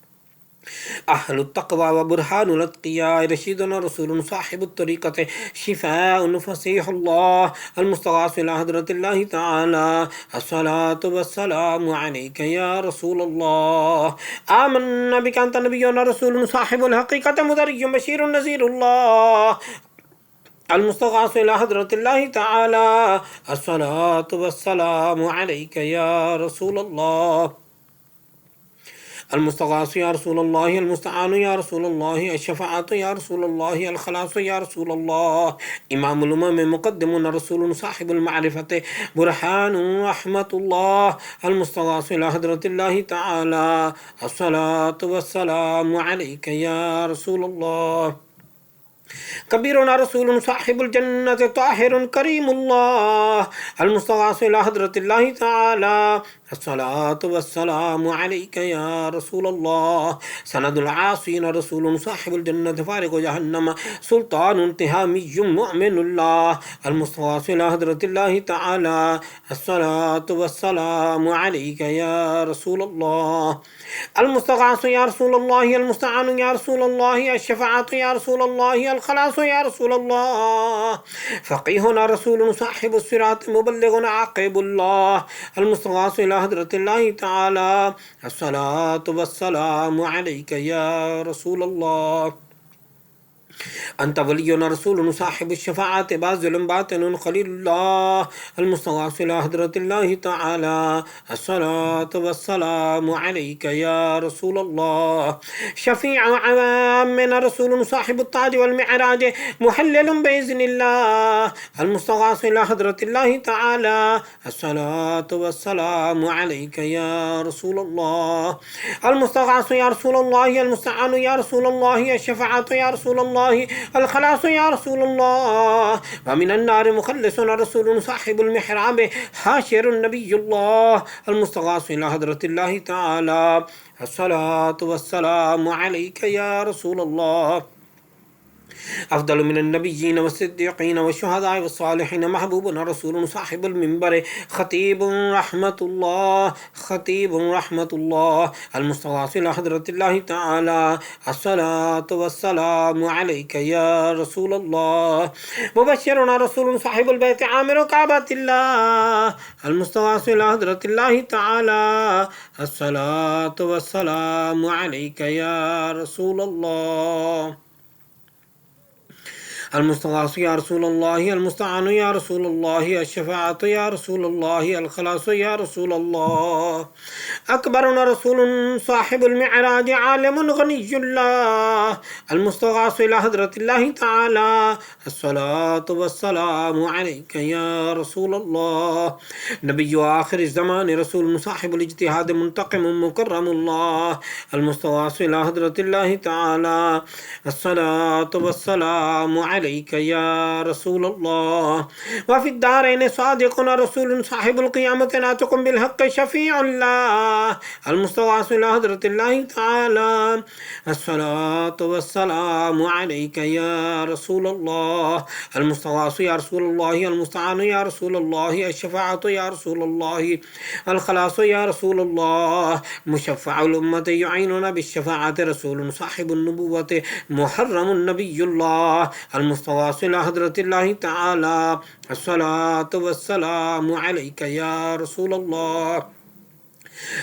أهل التقوى وبرهان الأتقياء رشيدنا رسول صاحب الطريقة شفاء فصيح الله. المستغاث إلى حضرة الله تعالى الصلاة والسلام عليك يا رسول الله. آمنا بك أنت نبينا رسول صاحب الحقيقة مدري بشير نذير الله. المستغاث إلى حضرة الله تعالى الصلاة والسلام عليك يا رسول الله. المستغاث يا رسول الله، المستعان يا رسول الله، الشفاعة يا رسول الله، الخلاص يا رسول الله. إمام الأمم مقدم رسول صاحب المعرفة برهان رحمة الله. المستغاث إلى حضرة الله تعالى الصلاة والسلام عليك يا رسول الله. كبيرنا رسول صاحب الجنة طاهر كريم الله. المستغاث إلى حضرة الله تعالى الصلاة والسلام عليك يا رسول الله. سند العاصين رسول صاحب الجنة فارق جهنم سلطان تهامي مؤمن الله. المستغاث إلى حضرة الله تعالى الصلاة والسلام عليك يا رسول الله. المستغاث يا رسول الله، المستعان يا رسول الله، الشفاعة يا رسول الله، الخلاص يا رسول الله. فقيهنا رسول صاحب الصراط مبلغنا عقيب الله. المستغاث إلى حضرة الله تعالى الصلاة والسلام عليك يا رسول الله. أنت ولينا رسول صاحب الشفاعة باذل باطن خليل الله. المستغاث إلى حضرة الله تعالى الصلاة والسلام عليك يا رسول الله. شفيع عوامنا رسول صاحب التاج والمعراج محلل بإذن الله. المستغاث إلى حضرة الله تعالى الصلاة والسلام عليك يا رسول الله. المستغاث يا رسول الله، المستعان يا رسول الله، الشفاعة يا رسول الله، الخلاص يا رسول الله. ومن النار مخلصنا رسول صاحب المحراب حاشر النبي الله. المستغاث إلى حضرة الله تعالى الصلاة والسلام عليك يا رسول الله. أفضل من النبيين والصديقين والشهداء والصالحين محبوبنا رسول صاحب المنبر خطيب رحمة الله، خطيب رحمة الله. المستغاث إلى حضرة الله تعالى الصلاة والسلام عليك يا رسول الله. مبشرنا رسول صاحب البيت عامر كعبة الله. المستغاث إلى حضرة الله تعالى الصلاة والسلام عليك يا رسول الله. المستغاث يا رسول الله، المستعان يا رسول الله، الشفاعة يا رسول الله، الخلاص يا رسول الله. أكبرنا رسول صاحب المعراج عالم غني الله. المستغاث إلى حضرة الله تعالى الصلاة والسلام عليك يا رسول الله. نبي آخر الزمان رسول صاحب الاجتهاد منتقم مكرم الله. المستغاث إلى حضرة الله تعالى الصلاة والسلام عليك يا رسول الله. وفي الدارين صادقنا رسول صاحب القيامة ناطق بالحق شفيع الله. المستغاث إلى حضرة الله تعالى الصلاة والسلام عليك يا رسول الله. المستغاث يا رسول الله، المستعان يا رسول الله، الشفاعة يا رسول الله، الخلاص يا رسول الله. مشفع الأمة يعيننا بالشفاعة رسول صاحب النبوة محرم النبي الله. المستغاث إلى حضرة الله تعالى الصلاة والسلام عليك يا رسول الله.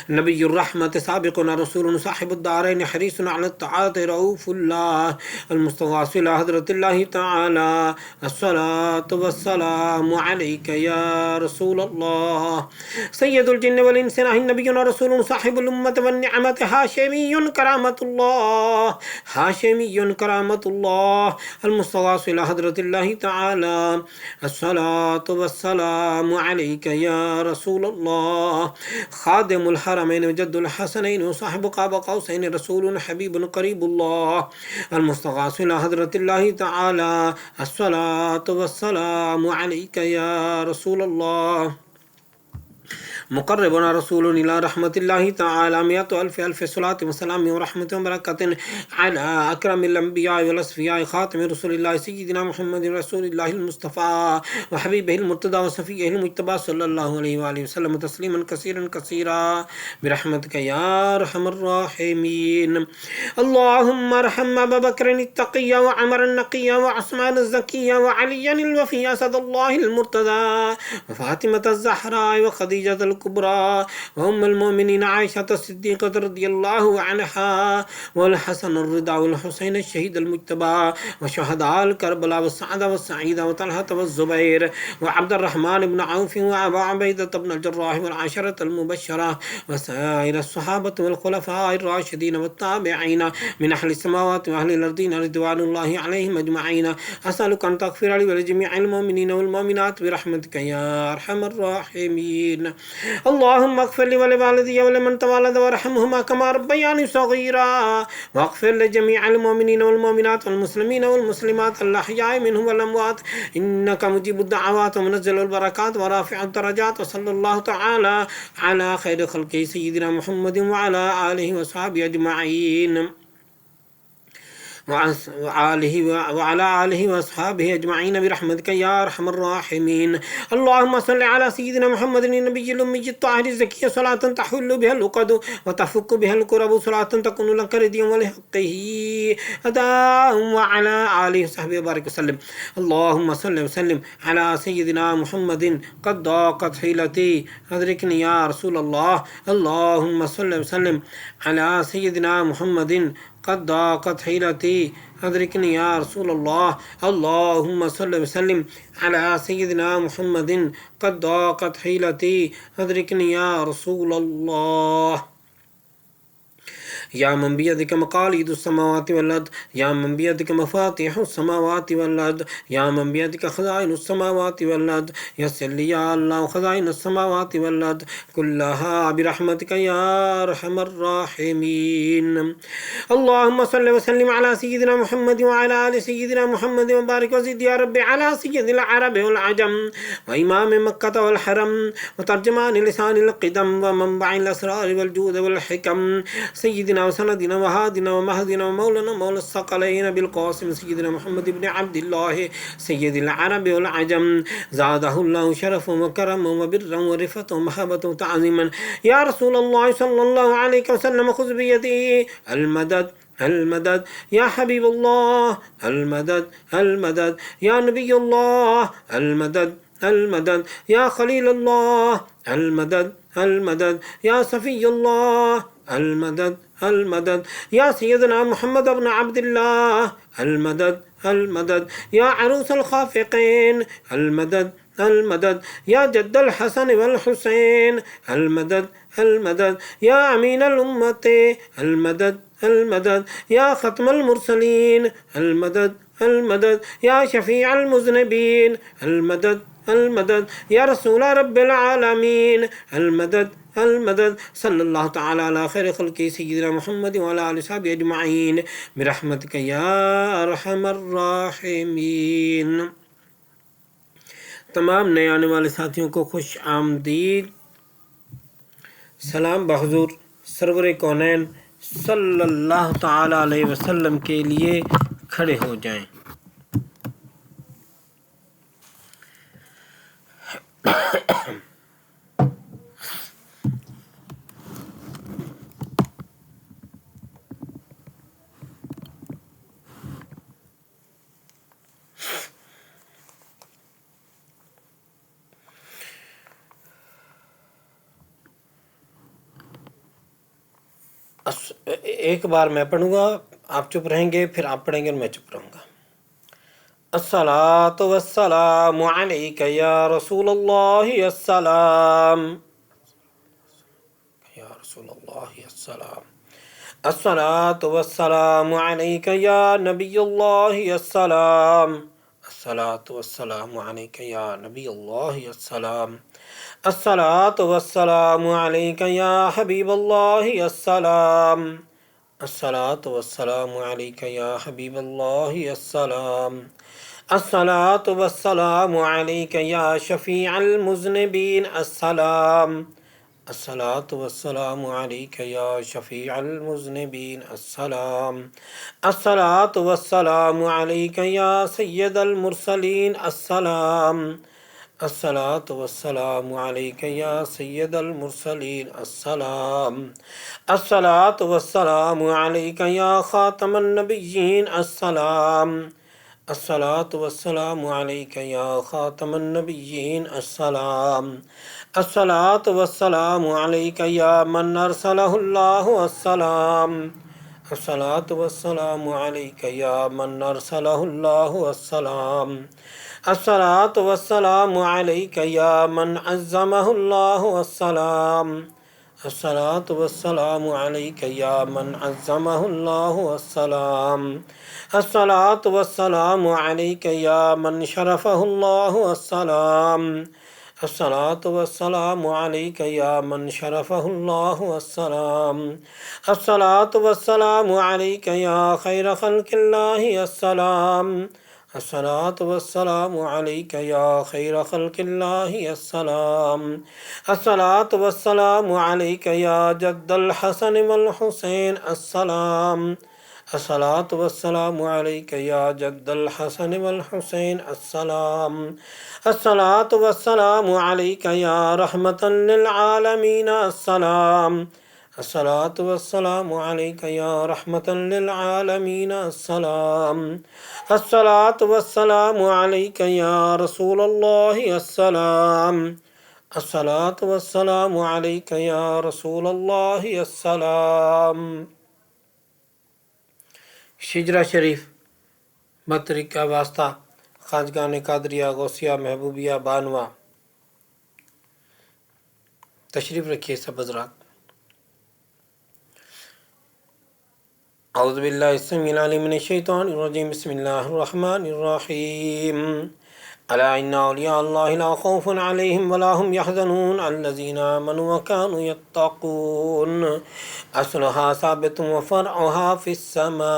نبي الرحمة سابقنا رسول صاحب الدارين حريص على الطاعة رؤوف الله. المستغاث إلى حضرة الله تعالى الصلاة والسلام عليك يا رسول الله. سيد الجن والإنس نبينا رسول صاحب الأمة والنعمة هاشمي كرامة الله، هاشمي كرامة الله. المستغاث إلى حضرة الله تعالى الصلاة والسلام عليك يا رسول الله. خادم الحرم हारमैन जद्दुल हसनैन व साहिबु क़ाब क़ौसैन रसूलुन हबीबुन क़रीबुल्लाह अल मुस्तग़ास इला हज़रतिल्लाहि तआला अस्सलातु वस्सलामु अलैका या रसूलल्लाह मुक़र्रबुना रसूलुन इला रहमतिल्लाहि तआला मियतु अल्फ़ि अल्फ़ि सलाति व सलामि व रहमतिन व बरकतिन अला अकरमिल अंबिया वल अस्फ़िया ख़ातिमि रसूलिल्लाहि सय्यिदिना मुहम्मदिन रसूलिल्लाहिल मुस्तफ़ा व हबीबिहिल मुर्तज़ा व शफ़ीइहिल मुज्तबा सल्लल्लाहु अलैहि व आलिहि वसल्लम तस्लीमन कसीरन कसीरा बिरहमतिका या अरहमर राहिमीन। अल्लाहुम्मा अरहम अबा बकरन अत्तक़िय्या व उमरन नक़िय्या व उस्मान अज़्ज़किय्या व अलिय्यन अल-वफ़िय्या सदल्लाहिल मुर्तज़ा व फ़ातिमत अज़्ज़हरा व ख़दीजतल कुबरा व उम्मुल मोमिनीन आयशा सिद्दीक़त रज़ियल्लाहु अन्हा वल हसन अर्रिदा वल हुसैन अश-शहीद अल-मुज्तबा व शुहदाअल करबला व सअद व सईद व तलहत व ज़ुबैर व अब्दुर्रहमान इब्न औफ व अबू उबैदा इब्न अल-जर्राह वल आशरत अल-मुबश्शरा व साइर अस-सहाबत वल खुलफ़ाए ar-राशिदीन व ताबिईन मिन अहलि समावाति व अहलिल अर्दीन रिज़वानुल्लाहि अलैहिम अजमईन। असअलुका अन तग़फ़िर ली व लिजमीइल मुमिनीन वल मुमिनात बिरहमतिका या अरहमर राहिमीन। अल्लाहुम्मा अग़फ़िर ली व लिवालिदैया व लिमन तवल्लद वरहमहुमा कमा रब्बयानी सग़ीरा वअग़फ़िर लिजमीइल मुमिनीन वल मुमिनात वल मुस्लिमीन वल मुस्लिमात अल अहयाइ मिनहुम वल अमवात इन्नका मुजीबुद दुआवात व मुनज़्ज़िलुल बरकात व राफ़िउद दरजात व सल्लल्लाहु तआला अला खैरि ख़ल्क़िही सय्यिदिना मुहम्मदिन व अला आलिहि व अस्हाबिहि अजमईन वअला आलिहि व अस्हाबिहि अजमईन बिरहमतिका या अरहमर राहिमीन। अल्लाहुम्मा सल्लि अला सय्यिदिना मुहम्मदिन नबिय्यिल उम्मिय्यि त्ताहिरिज़ ज़किय्य सलातन तहुल्लु बिहल उक़द व तफ़ुक्कु बिहल कुरब सलातन तकुनु लका रिदियन व लिहक़्क़िही अदाअन व अला आलिहि व सहबिहि बारिक वसल्लम। अल्लाहुम्मा सल्लि व सल्लिम अला सय्यिदिना मुहम्मदिन क़द ज़ाक़त हिलती अदरिकनी या रसूलल्लाह। अल्लाहुम्मा सल्लि व सल्लिम अला सय्यिदिना मुहम्मदिन क़द ज़ाक़त हिलती अदरिकनी या रसूलल्लाह। अल्लाहुम्मा सल्लि व सल्लिम अला सय्यिदिना मुहम्मदिन क़द ज़ाक़त हिलती अदरिकनी या रसूलल्लाह। या मन बियदिका मक़ालिदुस समावाति वल अर्द या मन बियदिका मफ़ातिहुस समावाति वल अर्द या मन बियदिका ख़ज़ाइनुस समावाति वल अर्द यस्सिर ली या अल्लाह ख़ज़ाइनुस समावाति वल अर्द कुल्लहा बिरहमतिका या अरहमर राहिमीन। अल्लाहुम्मा सल्लि व सल्लिम अला सय्यिदिना मुहम्मद व अला आलि सय्यिदिना मुहम्मद व बारिक व ज़िद या रब्बि अला सय्यिदिल अरब वल अजम व इमाम मक्का वल हरम व तर्जुमान लिसानिल क़िदम व मनबअल असरार वल जूद वल हिकम सय्यिदिना व सनदिना व हादिना व महदिना व मौलाना मौला सकलैन बिल क़ासिम सय्यिदिना मुहम्मद इब्न अब्दिल्लाह सय्यिदिल अरब वल अजम ज़ादहुल्लाहु शरफ़न व करमन व बिर्रन व रिफ़अतन व महब्बतन व तअज़ीमन या रसूलल्लाह सल्लल्लाहु अलैहि वसल्लम ख़ुज़ बियदी अल-मदद अल-मदद या हबीबल्लाह अल-मदद अल-मदद या नबीयुल्लाह अल-मदद अल-मदद या खलीलुल्लाह अल-मदद अल-मदद या सफ़ीयुल्लाह अल-मदद अल-मदद या सय्यदना मुहम्मद इब्न अब्दिल्लाह अल-मदद अल-मदद या अरूसल ख़ाफ़िक़ीन अल-मदद अल-मदद या जद्दल हसन वल हुसैन अल-मदद अल-मदद या अमीनल उम्मते अल-मदद अल-मदद या ख़त्मल मुरसलीन अल-मदद अल-मदद या शफ़ीअल मुज़निबीन अल-मदद अल-मदद या रसूल रब्बिल आलमीन अल-मदद अल-मदद सल्लल्लाहु तआला अला खैरि ख़ल्क़िही सय्यिदिना मुहम्मद व अला आलिहि व सहबिहि अजमईन बिरहमतिका या अरहमर राहिमीन। तमाम नए आने वाले साथियों को खुश आमदीद। सलाम बहज़ूर सरवर कौनैन सल्लल्लाहु तआला अलैहि वसल्लम के लिए खड़े हो जाएं। एक बार मैं पढ़ूंगा, आप चुप रहेंगे, फिर आप पढ़ेंगे और मैं चुप रहूंगा। अस्सलातु वस्सलामु अलैका या रसूलल्लाह अस्सलाम या रसूलल्लाह अस्सलाम। अस्सलातु वस्सलामु अलैका या नबिय्युल्लाह अस्सलाम। अस्सलातु वस्सलामु अलैका या नबिय्युल्लाह अस्सलाम। अस्सलातु वस्सलामु अलैका या हबीबल्लाह अस्सलाम। अस्सलातु वस्सलामु अलैका या हबीबल्लाह अस्सलाम। अस्सलातु वस्सलामु अलैका या शफीअल मुज़निबीन अस्सलाम। अस्सलातु वस्सलामु अलैका या शफीअल मुज़निबीन अस्सलाम। अस्सलातु वस्सलामु अलैका या सय्यदल मुरसलीन अस्सलाम। अस्सलातु वस्सलामु अलैका या सय्यदल मुरसलीन अस्सलाम। अस्सलातु वस्सलामु अलैका या खातमन नबिय्यीन अस्सलाम। अस्सलातु वस्सलामु अलैका या खातमन नबिय्यीन अस्सलाम। अस्सलातु वस्सलामु अलैका या मन अरसलहुल्लाहु अस्सलाम। अस्सलातु वस्सलामु अलैका या मन अरसलहुल्लाहु अस्सलाम। अस्सलातु वस्सलामु अलैका या मन अज़्ज़महुल्लाहु अस्सलाम। अस्सलातु वस्सलामु अलैका या मन अज़्ज़महुल्लाहु अस्सलाम। अस्सलातु वस्सलामु अलैका या मन शरफ़हुल्लाहु अस्सलाम। अस्सलातु वस्सलामु अलैका या मन शरफ़हुल्लाहु अस्सलाम। अस्सलातु वस्सलामु अलैका या खैर ख़ल्क़िल्लाहि अस्सलाम। अस्सलातु वस्सलामु अलैका या खैर ख़ल्क़िल्लाहि अस्सलाम। अस्सलातु वस्सलामु अलैका या जद्दल हसन वल हुसैन अस्सलाम। अस्सलातु वस्सलामु अलैका या जद्दल हसन वल हुसैन अस्सलाम। अस्सलातु वस्सलामु अलैका या रहमतन लिल आलमीन अस्सलाम। अस्सलातु वस्सलामु अलैका या रहमतन लिल आलमीन अस्सलाम। अस्सलातु वस्सलामु अलैका या रसूलल्लाह अस्सलाम। अस्सलातु वस्सलामु अलैका या रसूलल्लाह अस्सलाम। शिजरा शरीफ मतरिका वास्ता खाजगान कादरिया गौसिया महबूबिया बानवा। तशरीफ़ रखिए सब हज़रात। औज़ु बिल्लाहि अस्समीउल अलीम मिनश शैतानिर रजीम बिस्मिल्लाहिर रहमानिर रहीम। अला इन्ना औलिया अल्लाहि ला खौफुन अलैहिम वला हुम यहज़नून अल्लज़ीना आमनू व कानू यत्तक़ून। अस्लुहा साबितुन व फ़रअुहा फ़िस समा।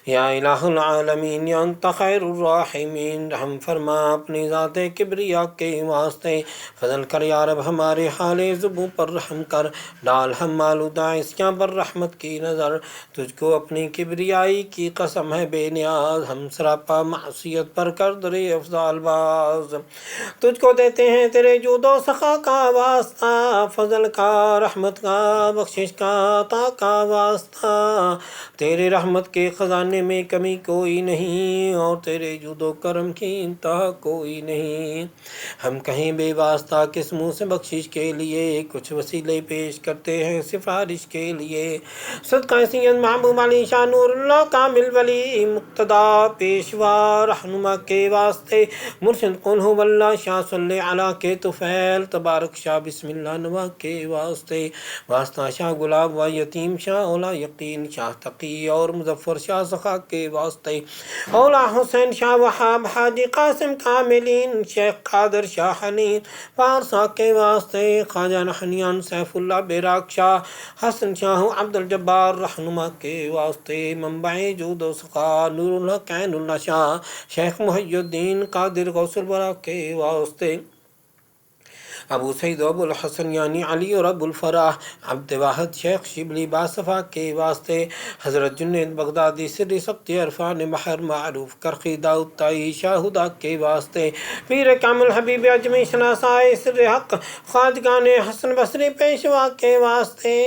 या इलाहुल आलमीन या अंत खैरुर राहिमीन। रहम फरमा अपनी ज़ाते किब्रिया के वास्ते, फजल कर या रब हमारे हाले ज़ुबू पर रहम कर। डाल हम मालूदा इसका पर रहमत की नज़र। तुझको अपनी किब्रियाई की कसम है बेनियाज, हम सरापा मासियत पर कर दरे अफ़ज़ाल बाज। तुझको देते हैं तेरे जूदो सखा का वास्ता, फजल का, रहमत का, बख्शिश का, अता का वास्ता। तेरे रहमत के ख़जाने में कमी कोई नहीं, और तेरे जूदो करम की इंतहा कोई नहीं। हम कहीं बेवास्ता किस मुँह से बख्शिश के लिए, कुछ वसीले पेश करते हैं सिफारिश के लिए। सदका सैयद महबूब अली शाह नूरुल्लाह कामिल वली मुक्तदा पेशवा रहनुमा के वास्ते, मुर्शिद कुल हुवल्लाह शाह सल्ले अला के तुफैल तबारक शाह बिस्मिल्लाह नवा के वास्ते। वास्ता शाह गुलाब व यतीम शाह औला यकीन शाह तकी और मुजफ्फर शाह सखा के वास्ते। औला हुसैन शाह वहाब हाजी कासिम कामिलीन शेख कादर शाह हनीन पारसा के वास्ते। ख्वाजा नहनियान सैफुल्लाह बेराक शाह हसन शाह अब्दुल जब्बार रहनुमा के वास्ते। मंबाए जूदो सखा नूरुल्लाह कैनुल्लाह शाह शेख मुहय्युद्दीन कादिर गौसुल बरा के वास्ते। अबू सईद अबुल हसन यानी अली और अबुल फराह अब्द वाहद शेख शिबली बासफ़ा के वास्ते। हज़रत जुन्नैद बगदादी सिर्र सख्ती अरफान महर मारूफ करखी दाऊद ताई शाहुदा के वास्ते। पीर कामिल हबीब अजमी शनासाए सिर्र हक ख्वाजगान हसन बसरी पेशवा के वास्ते।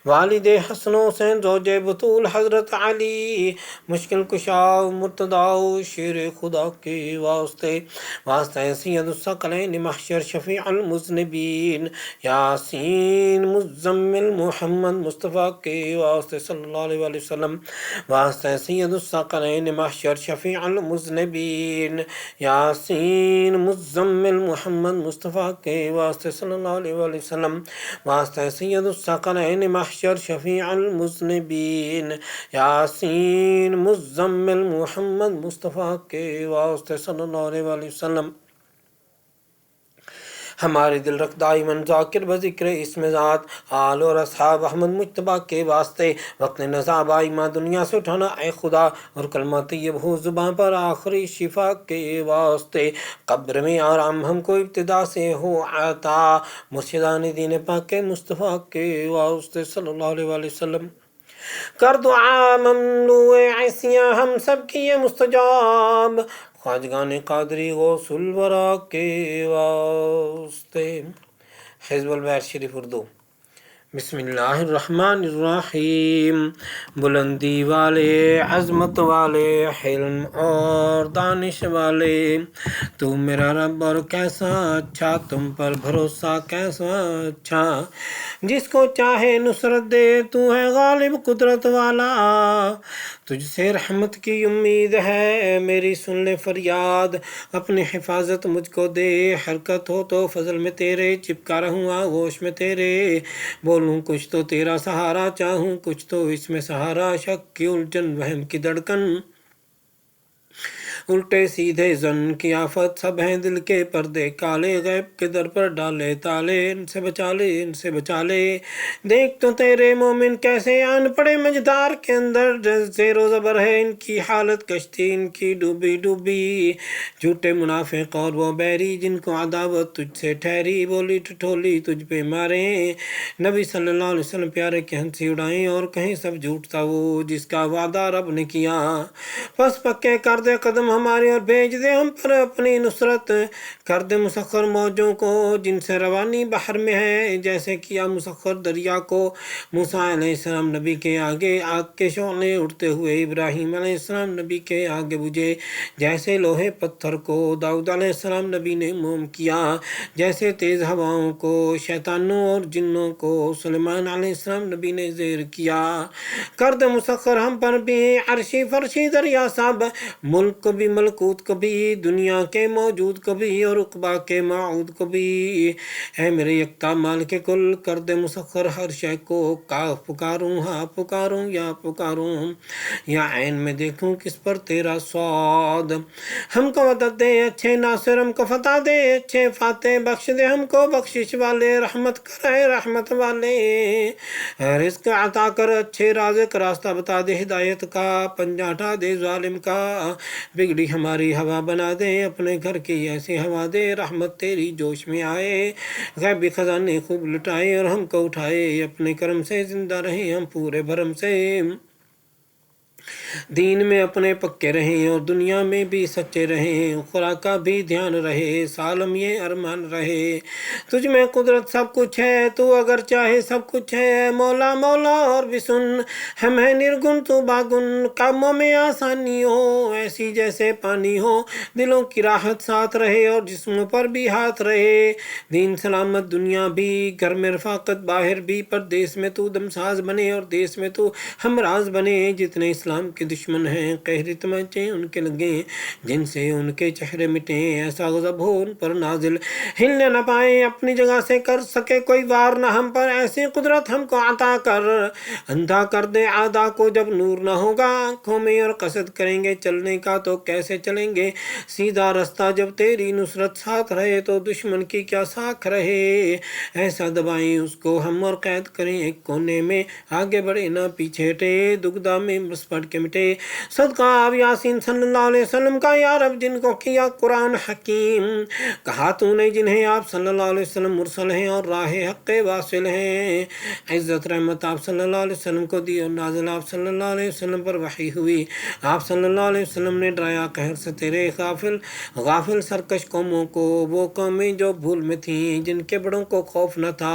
वालिद हसन हुसैन ज़ौजे बतूल हज़रत अली मुश्किल कुशाओ मुर्तदाओ शेर खुदा के वास्ते। वास्ते सैयदुस सकलैन महशर शफीअल मुज़निबीन यासीन मुज़म्मिल मोहम्मद मुस्तफ़ा के वास्ते सल्लल्लाहु अलैहि वसल्लम। वास्ते सैयदुस सकलैन महशर शफीअल मुज़निबीन यासीन मुज़म्मिल मोहम्मद मुस्तफ़ा के वास्ते सल्लल्लाहु अलैहि वसल्लम। वास्ते सैयदुस सकलैन महशर शफीअल मुज़निबीन यासीन मुज़म्मिल मोहम्मद मुस्तफ़ा के वास्ते सल्लल्लाहु अलैहि वसल्लम। हमारे दिल रख दाइमन ज़ाकिर बज़िक्र इसमें ज़ात आल और असहाब अहमद मुज्तबा के वास्ते वक्त नज़ाब आइमा दुनिया से उठाना ए खुदा और कलमा तैयब हो ज़ुबान पर आखिरी शिफा के वास्ते कब्र में आराम हमको इब्तिदा से हो आता मुर्शिदान दीन पाक के मुस्तफ़ा के वास्ते सल्लल्लाहु अलैहि वसल्लम कर दुआ ममनू ऐसियाँ हम सब की ये मुस्तजाब ख्वाजगान कादरी गौसुल वरा के वास्ते। हिज़्बुल बैत शरीफ उर्दू। बिस्मिल्लाहिर्रहमानिर्रहीम। बुलंदी वाले अज़मत वाले हिल्म और दानिश वाले तू मेरा रब और कैसा अच्छा तुम पर भरोसा कैसा अच्छा जिसको चाहे नुसरत दे तू है गालिब कुदरत वाला तुझसे रहमत की उम्मीद है मेरी सुन ले फरियाद अपनी हिफाजत मुझको दे हरकत हो तो फजल में तेरे चिपका रहूँ आगोश में तेरे बोलूँ कुछ तो तेरा सहारा चाहूँ कुछ तो इसमें सहारा शक की उलझन वहम की धड़कन उल्टे सीधे जन की आफत सब हैं दिल के पर्दे काले गैब के दर पर डाले ताले इनसे बचा ले देख तो तेरे मोमिन कैसे आन पड़े मझधार के अंदर ज़ेरो ज़बर है इनकी हालत कश्ती इनकी डूबी डूबी झूठे मुनाफिक और वो बैरी जिनको अदावत तुझसे ठहरी बोली ठिठोली तुझ पे मारे नबी सल्लल्लाहु अलैहि वसल्लम प्यारे की हंसी उड़ाएं और कहीं सब झूठ था वो जिसका वादा रब ने किया बस पक्के कर दे कदम हमारे और भेज दे हम पर अपनी नुसरत कर दे मुसख्खर मौजों को जिनसे रवानी बाहर में है जैसे किया मुसख्खर दरिया को मूसा अलैहिस्सलाम नबी के आगे आग के शोले उठते हुए इब्राहीम अलैहिस्सलाम नबी के आगे बुझे जैसे लोहे पत्थर को दाऊद अलैहिस्सलाम नबी ने मोम किया जैसे तेज़ हवाओं को शैतानों और जिन्नों को सुलेमान अलैहिस्सलाम नबी ने ज़ेर किया कर दे मुसख्खर हम पर भी अर्शी फरशी दरिया सब मुल्क को भी मलकूत को भी दुनिया के मौजूद को भी और उक़बा के माऊद को भी है मेरे यकता माल के कुल कर दे मुसख्खर हर शय को काफ पुकारूं हाँ पुकारूं या ऐन में देखूं किस पर तेरा स्वाद हमको मदद दे अच्छे नासिर हमको फतह दे अच्छे फाते बख्श दे हमको बख्शिश वाले रहमत करे रहमत वाले रिज़्क़ अता कर अच्छे राज़िक़ रास्ता बता दे हिदायत का पंजा हटा दे ज़ालिम का बिगड़ी हमारी हवा बना दे अपने घर की ऐसी हवा दे रहमत तेरी जोश में आए गैबी खजाने खूब लुटाए और हमको उठाए अपने कर्म से जिंदा रहे हम पूरे भरम से दीन में अपने पक्के रहें और दुनिया में भी सच्चे रहें खुदा का भी ध्यान रहे सालम ये अरमान रहे तुझ में कुदरत सब कुछ है तू अगर चाहे सब कुछ है मौला मौला और भी सुन हम है निर्गुण तू बागुन कामों में आसानी हो ऐसी जैसे पानी हो दिलों की राहत साथ रहे और जिस्मों पर भी हाथ रहे दीन सलामत दुनिया भी घर में रफाकत बाहर भी पर देश में तू दमसाज बने और देश में तू हमराज बने जितने इस्लाम के दुश्मन हैं कहरी तमंचे उनके लगे जिनसे उनके चेहरे मिटे ऐसा गज़ब हो उन पर नाजिल हिलने न पाए अपनी जगह से कर सके कोई वार न हम पर ऐसी कुदरत हमको अता कर अंधा कर दे आदा को जब नूर न होगा आँखों में और कसद करेंगे चलने का तो कैसे चलेंगे सीधा रास्ता जब तेरी नुसरत साथ रहे तो दुश्मन की क्या साख रहे ऐसा दबाएं उसको हम और कैद करें एक कोने में आगे बढ़े ना पीछे हटे दुगदा में बस पढ़ के मिटे सदका अब यासीन सल्लल्लाहु अलैहि वसल्लम का या रब जिनको किया कुरान हकीम कहा तूने जिन्हें आप सल्लल्लाहु अलैहि वसल्लम मुरसल हैं और राह हक़ वासिल हैं इज़्ज़त रहमत आप सल्लल्लाहु अलैहि वसल्लम को दी और नाज़िल आप सल्लल्लाहु अलैहि वसल्लम पर वही हुई आप सल्लल्लाहु अलैहि वसल्लम ने डराया कहर से तेरे गाफिल सरकश कौमों को वो कौमें जो भूल में थीं जिनके बड़ों को खौफ न था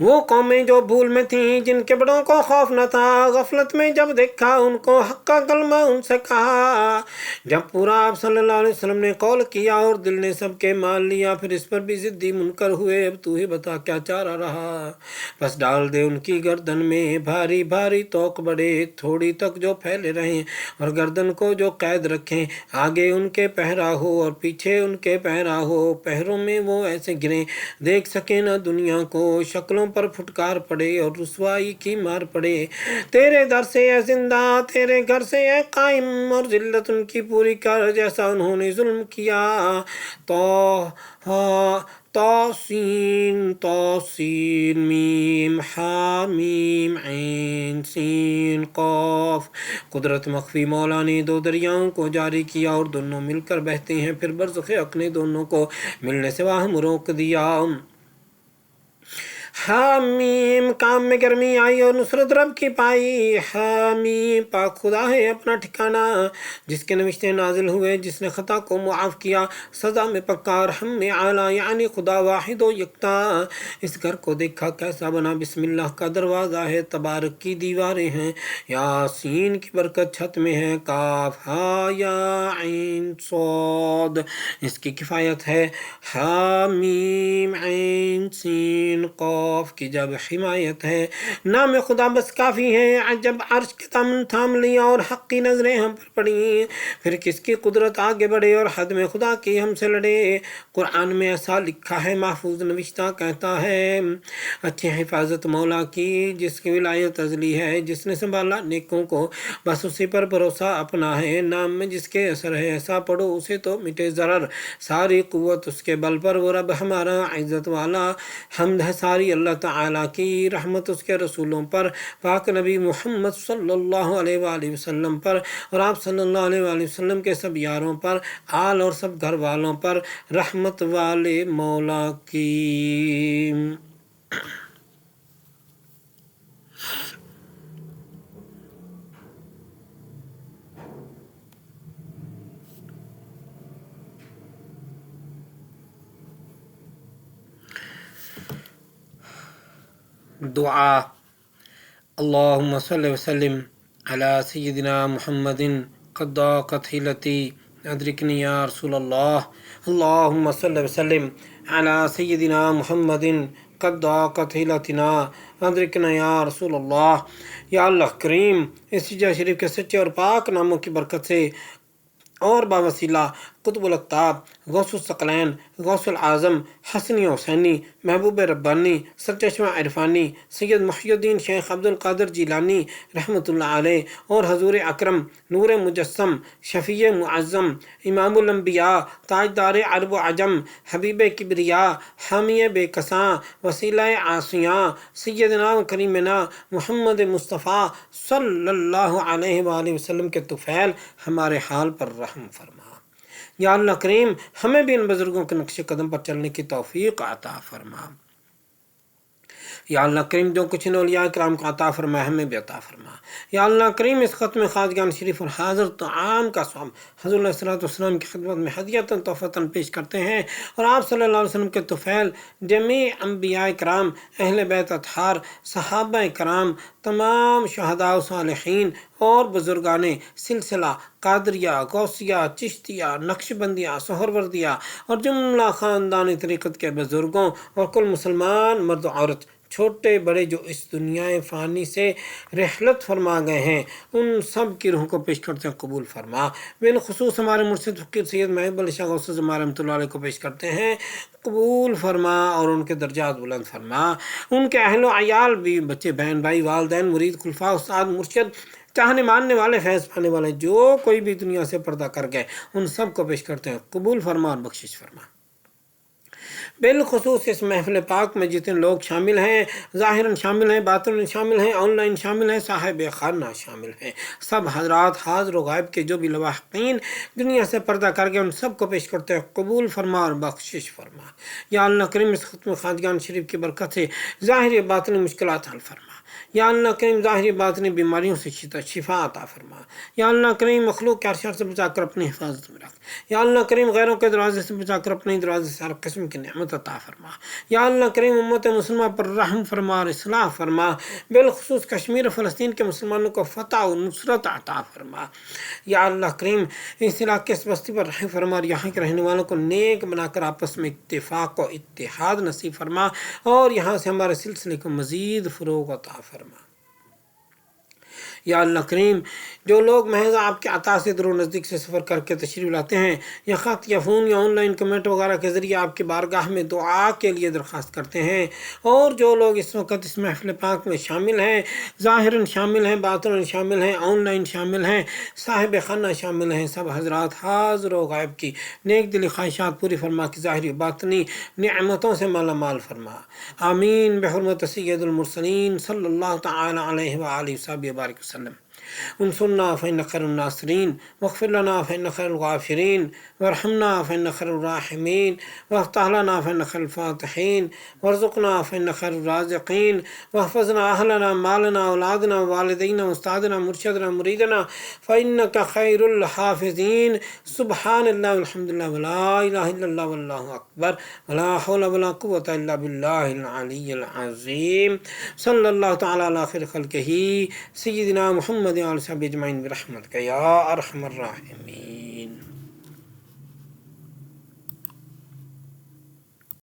वो कौमें जो भूल में थीं जिनके बड़ों को खौफ न था गफलत में जब देखा उनको हक़ का कलमा उनसे कहा जब पूरा आप सल्लल्लाहु अलैहि वसल्लम ने कौल किया और दिल ने सबके मान लिया फिर इस पर भी ज़िद्दी मुनकर हुए अब तू ही बता क्या चारा रहा बस डाल दे उनकी गर्दन में भारी भारी तोक बड़े थोड़ी तक जो फैले रहें और गर्दन को जो कैद रखें आगे उनके पहरा हो और पीछे उनके पहरा हो पहरों में वो ऐसे गिरें देख सके ना दुनिया को शक्लों दुश्मनों पर फुटकार पड़े और रुसवाई की मार पड़े। तेरे दर से है जिंदा, तेरे घर से है कायम, और जिल्लत उनकी पूरी कर जैसा उन्होंने जुल्म किया। तो हाँ तौसीन तौसीन मीम हा मीम ऐन सीन कौफ। कुदरत मख्फी मौला ने दो दरियाओं को जारी किया और दोनों मिलकर बहते हैं। फिर बरज़ख़ हक़ ने दोनों को मिलने से वाहम रोक दिया। हामीम काम में गर्मी आई और नुसरत रब की पाई। हामीम पाक खुदा है अपना ठिकाना, जिसके नविश्ते नाजिल हुए, जिसने ख़ता को मुआफ़ किया, सज़ा में पक्का और हम में आला, यानी खुदा वाहिद व यकता। इस घर को देखा कैसा बना, बिस्मिल्लाह का दरवाज़ा है, तबारक की दीवारें हैं, यासीन की बरकत छत में है, काफ हा या ऐन सौद इसकी किफ़ायत है, हामीम ऐन सीन कौफ की जब हिमायत है। नाम खुदा बस काफ़ी है, जब अर्श के दामन थाम लिया और हक़ की नज़रें हम पर पड़ी, फिर किसकी कुदरत आगे बढ़े और हद में खुदा की हमसे लड़े। कुरान में ऐसा लिखा है, महफूज नविश्ता कहता है, अच्छी हिफाजत मौला की जिसकी विलायत अज़ली है, जिसने संभाला नेकों को, बस उसी पर भरोसा अपना है। नाम में जिसके असर है, ऐसा पढ़ो उसे तो मिटे ज़रर, सारी क़ुव्वत उसके बल पर, वो रब हमारा इज़्ज़त वाला। हम्द है सारी अल्लाह ताला की, रहमत उसके रसूलों पर, पाक नबी मोहम्मद सल्लल्लाहु अलैहि वसल्लम पर, और आप सल्लल्लाहु अलैहि वसल्लम के सब यारों पर, आल और सब घर वालों पर, रहमत वाले मौला की। दुआ अल्लाहुम्मा सल्लि व सल्लिम अला सय्यिदिना मुहम्मदिन क़द्दाक़त हिलती अदरिकनी या रसूलल्लाह। अल्लाहुम्मा सल्लि व सल्लिम अला सय्यिदिना मुहम्मदिन क़द्दाक़त हिलतिना अदरिकना या रसूलल्लाह। या अल्लाह करीम, इस हिज्जा शरीफ के सच्चे और पाक नामों की बरकत से और बावसीला कुतुबुल अक़ताब, गौसुल सकलैन, गौसुल आज़म, हसनी हुसैनी, महबूब रब्बानी, सरचश्मा इरफानी, सैयद मुहियुद्दीन शेख अब्दुल कादिर जिलानी रहमतुल्लाह अलैह और हजूर अकरम नूर मुजस्सम, शफ़ी मुअज़्ज़म, इमामुल अंबिया, ताजदार अरब व अजम, हबीब किबरिया, हामी बेकसां, वसीला आसिया, सैयदना व करीमना मुहम्मद मुस्तफ़ा सल्लल्लाहु अलैहि वसल्लम के तुफ़ैल हमारे हाल पर रहम फरमा। या अल्लाह करीम, हमें भी इन बुजुर्गों के नक्शे कदम पर चलने की तौफीक अता फरमा। या अल्लाह करीम, जो कुछ इन औलिया किराम को अता फरमा, हमें भी अता फरमा। या अल्लाह करीम, इस ख़त्म ख़ाज़गान शरीफ और हाज़िर तआम का स्वाब हुज़ूर अलैहिस्सलातु वस्सलाम की खिदमत में हदियतन तोहफ़तन पेश करते हैं, और आप सल्लल्लाहु अलैहि वसल्लम के तुफ़ैल जमी अंबिया किराम, अहले बैत अतहार, सहाबा किराम, तमाम शुहदा व सालिहीन और बुजुर्गाने सिलसिला कादरिया, गौसिया, चिश्तिया, नक्शबंदिया, सोहरवर्दिया और जुमला ख़ानदानी तरीक़त के बुजुर्गों और कुल मुसलमान मर्द औरत, छोटे बड़े जो इस दुनिया फ़ानी से रहलत फरमा गए हैं, उन सब की रूह को पेश करते हैं, कबूल फरमा। बिलखुसूस हमारे मुर्शिद फ़कीर सैयद महबूब अली शाह गौस ज़मान रहमतुल्लाह अलैह को पेश करते हैं, कबूल फरमा और उनके दर्जात बुलंद फरमा। उनके अहलो अयाल भी, बच्चे बहन भाई, वालदैन, मुरीद, खुलफा, उस्ताद, मुर्शिद, चाहने मानने वाले, फैज़ पाने वाले, जो कोई भी दुनिया से पर्दा कर गए, उन सब को पेश करते हैं, कबूल फरमा और बख्शिश फरमा। बिलखुसूस इस महफ़िल पाक में जितने लोग शामिल हैं, ज़ाहिरन शामिल हैं, बातिनन शामिल हैं, ऑनलाइन शामिल हैं, साहिब खाना शामिल हैं, सब हज़रात हाज़िर व गायब के जो भी लवाहिक़ीन दुनिया से पर्दा कर गए, उन सब को पेश करते हैं, कबूल फरमा और बख्शिश फरमा। या अल्लाह करीम, इस ख़त्म ख़ाज़गान शरीफ की बरकत से ज़ाहिरी बातिनी मुश्किलात हल फरमा। या अल्लाह करीम, ज़ाहिरी बातिनी बीमारियों से शिफा अता फरमा। या अल्लाह करीम, मखलूक के हर शर से बचा कर अपनी हिफाजत में रख। या अल्लाह करीम, गैरों के दरवाजे से बचा कर अपने दरवाजे से हर किस्म की नेमत अता फरमा। या अल्लाह करीम, उम्मत मुस्लिमा पर रहम फरमा और इस्लाह फरमा। बिलखुसूस कश्मीर फ़लस्तीन के मुसलमानों को फ़तह और नुसरत अता फरमा। या अल्लाह करीम, इस इलाके इस बस्ती पर रहम फरमा और यहाँ के रहने वालों को नेक बनाकर आपस में इत्तेफाक और इत्तेहाद नसीब फरमा, और यहाँ से हमारे सिलसिले को मज़ीद फ़रोग़ अता फरमा। या अल्लाह करीम, जो लोग महज आपके अता से दूर नज़दीक से सफ़र करके तशरीफ़ लाते हैं या ख़त या फ़ोन या ऑनलाइन कमेंट वगैरह के ज़रिए आपकी बारगाह में दुआ के लिए दरख्वास्त करते हैं, और जो लोग इस वक्त इस महफ़िल पाक में शामिल हैं, ज़ाहिरन शामिल हैं, बातिनन शामिल हैं, ऑनलाइन शामिल हैं, साहिब खाना शामिल हैं, सब हज़रात हाज़िर व गायब की नेक दिली ख्वाहिशात पूरी फरमा की ज़ाहिरी बातिनी नेमतों से माला माल फरमा। आमीन बिहुर्मत सय्यदुल मुरसलीन सल्लल्लाहु तआला अलैहि व आलिहि व बारिक वसल्लम। उनसुरना फ़इन्नका खैरुन नासिरीन वग़फ़िर लना फ़इन्नका खैरुल गाफ़िरीन वरहमना फ़इन्नका खैरुर राहिमीन वफ़्तह लना फ़इन्नका खैरुल फ़ातिहीन वरज़ुक़ना फ़इन्नका खैरुर राज़िक़ीन वहफ़ज़ना अहलना मालना औलादना वालिदैना उस्तादना मुर्शिदना मुरीदना फ़इन्नका खैरुल हाफ़िज़ीन। सुब्हानल्लाहि वल्हम्दुलिल्लाहि वला इलाहा इल्लल्लाह वल्लाहु अकबर वला हौला वला कुव्वता इल्ला बिल्लाहिल अलिय्यिल अज़ीम। सल्लल्लाहु तआला अला खैरि ख़ल्क़िही सय्यिदिना मुहम्मद व आलिहि व सहबिही अजमईन बिरहमतिका या अरहमर राहिमीन।